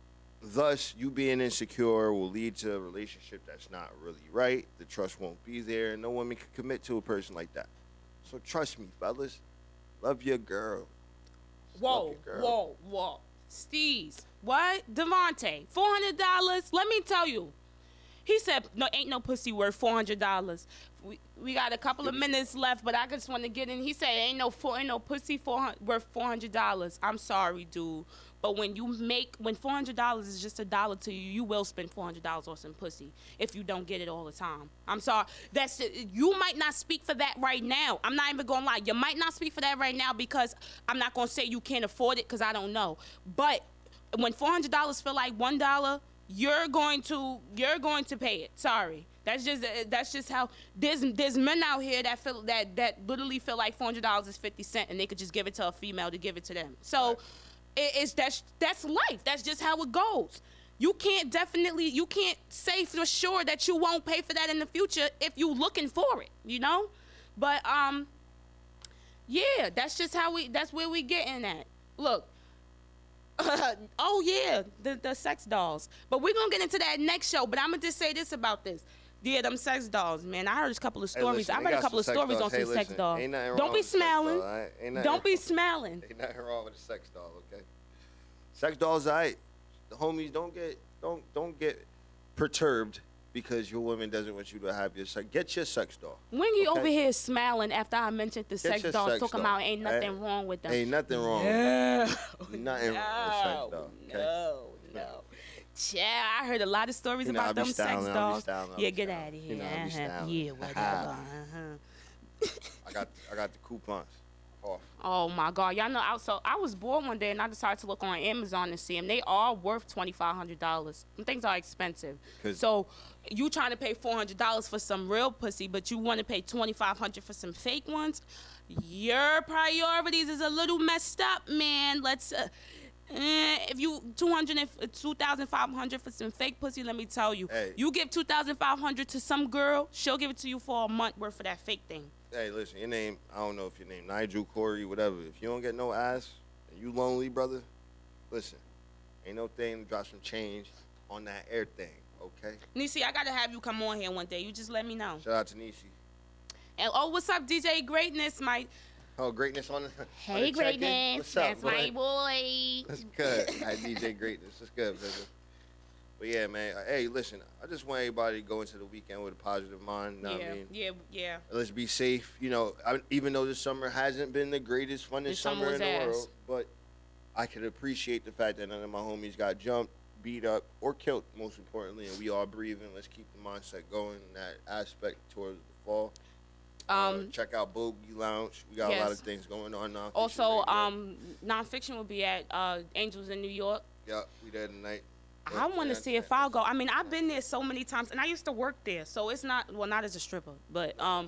thus, you being insecure will lead to a relationship that's not really right. The trust won't be there, and no woman can commit to a person like that. So trust me, fellas. Love your girl. Whoa, whoa. Steez. What? Devontae, $400? Let me tell you. He said, no, ain't no pussy worth $400. We got a couple of minutes left, but I just want to get in. He said, ain't no pussy worth $400. I'm sorry, dude. But when $400 is just $1 to you, you will spend $400 on some pussy if you don't get it all the time. I'm sorry. You might not speak for that right now. I'm not even going to lie. You might not speak for that right now because I'm not going to say you can't afford it because I don't know. But when $400 feel like $1, you're going to pay it. Sorry. That's just how there's men out here that feel that literally feel like $400 is 50 cents and they could just give it to a female to give it to them. So that's life. That's just how it goes. You can't say for sure that you won't pay for that in the future if you looking for it, you know? But yeah, that's where we getting at. Look. Oh yeah, the sex dolls. But we're gonna get into that next show. But I'm gonna just say this about this. Yeah, them sex dolls, man. I heard a couple of stories. Listen, I read a couple of stories on some sex dolls. Don't be smiling. Don't be smiling. Ain't nothing wrong with a sex doll, okay? Sex dolls, alright. The homies don't get perturbed because your woman doesn't want you to have your sex. Get your sex doll. Wingy over here smiling after I mentioned the sex dolls, talking about ain't nothing wrong with them. Ain't nothing wrong. Nothing wrong with sex doll. Okay? No. Yeah, I heard a lot of stories about them sex dolls. Yeah, get out of here. Yeah, whatever. I got the coupons off. Oh my God, y'all know. So I was bored one day and I decided to look on Amazon and see them. They are worth $2,500. Things are expensive. So you trying to pay $400 for some real pussy, but you want to pay $2,500 for some fake ones? Your priorities is a little messed up, man. Let's. If you $2,500 for some fake pussy, let me tell you, you give $2,500 to some girl, she'll give it to you for a month worth for that fake thing. Hey, listen, your name, I don't know if your name Nigel, Corey, whatever. If you don't get no ass and you lonely, brother, listen, ain't no thing to drop some change on that air thing, okay? Nisi, I gotta have you come on here one day. You just let me know. Shout out to Nisi. And what's up, DJ Greatness, Mike? Oh, Greatness on the Hey, on the Greatness. What's up, That's my boy. That's good. Hi, DJ Greatness. That's good, brother. But yeah, man. Hey, listen. I just want everybody to go into the weekend with a positive mind. You know what I mean? Yeah. Let's be safe. You know, even though this summer hasn't been the greatest, funnest summer in the world, but I could appreciate the fact that none of my homies got jumped, beat up, or killed, most importantly, and we all breathing. Let's keep the mindset going in that aspect towards the fall. Check out Bogey Lounge. We got a lot of things going on now. Also, Nonfiction will be at Angels in New York. Yeah, we there tonight. I want to see if I'll go. I mean, I've been there so many times, and I used to work there, so it's not not as a stripper, but I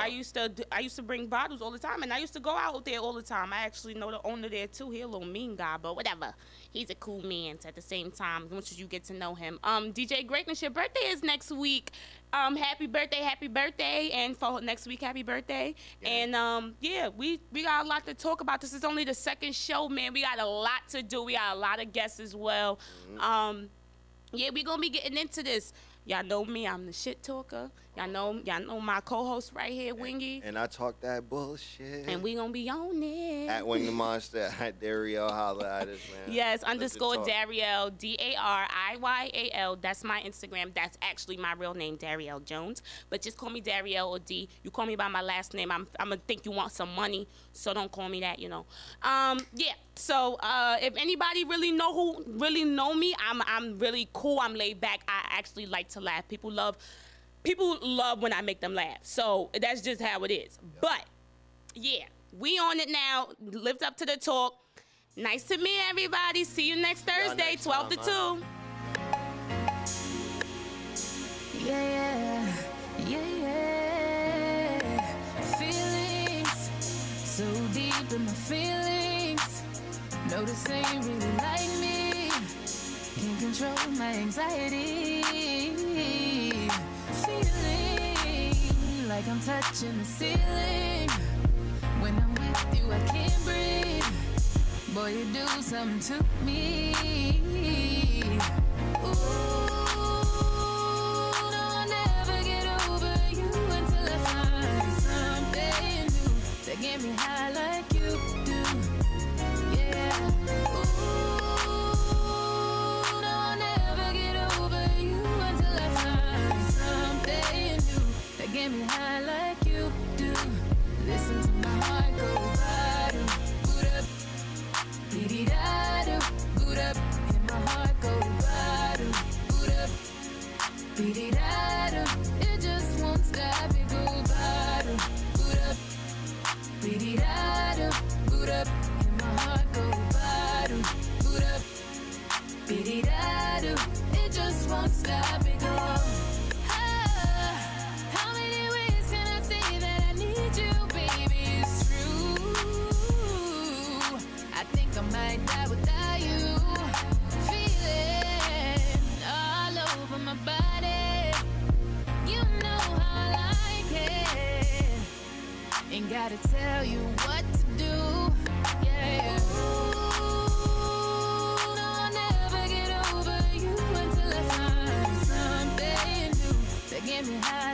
used to bring bottles all the time, and I used to go out there all the time. I actually know the owner there too. He a little mean guy, but whatever. He's a cool man at the same time. Once you get to know him. DJ Greatness, your birthday is next week. Happy birthday, and for next week, happy birthday. Yeah. And we got a lot to talk about. This is only the second show, man. We got a lot to do. We got a lot of guests as well. Mm-hmm. We gonna be getting into this. Y'all know me, I'm the shit talker. Y'all know my co-host right here, Wingy. And I talk that bullshit. And we gonna be on it. At Wing the Monster, at Dariel, holla at us, man. Yes, _ Dariel, DARIYAL. That's my Instagram. That's actually my real name, Dariel Jones. But just call me Dariel or D. You call me by my last name, I'm gonna think you want some money. So don't call me that, you know. So if anybody really know me, I'm really cool. I'm laid back. I actually like to laugh. People love when I make them laugh. So that's just how it is. But yeah, we on it now. Lift up to the talk. Nice to meet everybody. See you next Thursday, 12 to 2. Yeah. Feelings so deep in my feelings. No, this ain't really like me. control my anxiety. Feeling like I'm touching the ceiling. When I'm with you, I can't breathe. Boy, you do something to me. Ooh, no, I'll never get over you until I find something new that get me high like you do. Yeah. Ooh, no, I'll never get over you until I find something new that get me high like you do. Listen to my heart go bottom, boot up, dee-dee-da-do, boot up, and my heart go bottom, boot up, dee-dee-da-do. It just won't stop, it go bottom, boot up, dee-dee-da-do, boot up, and my heart go bottom, boot up, dee-dee-da-do. It just won't stop, it go. How many ways can I say that I need you, baby? It's true. I think I might die without you. Feeling all over my body. You know how I like it. Ain't gotta tell you what to do. Yeah. Ooh, no, I'll never get over you until I find something new that get me high.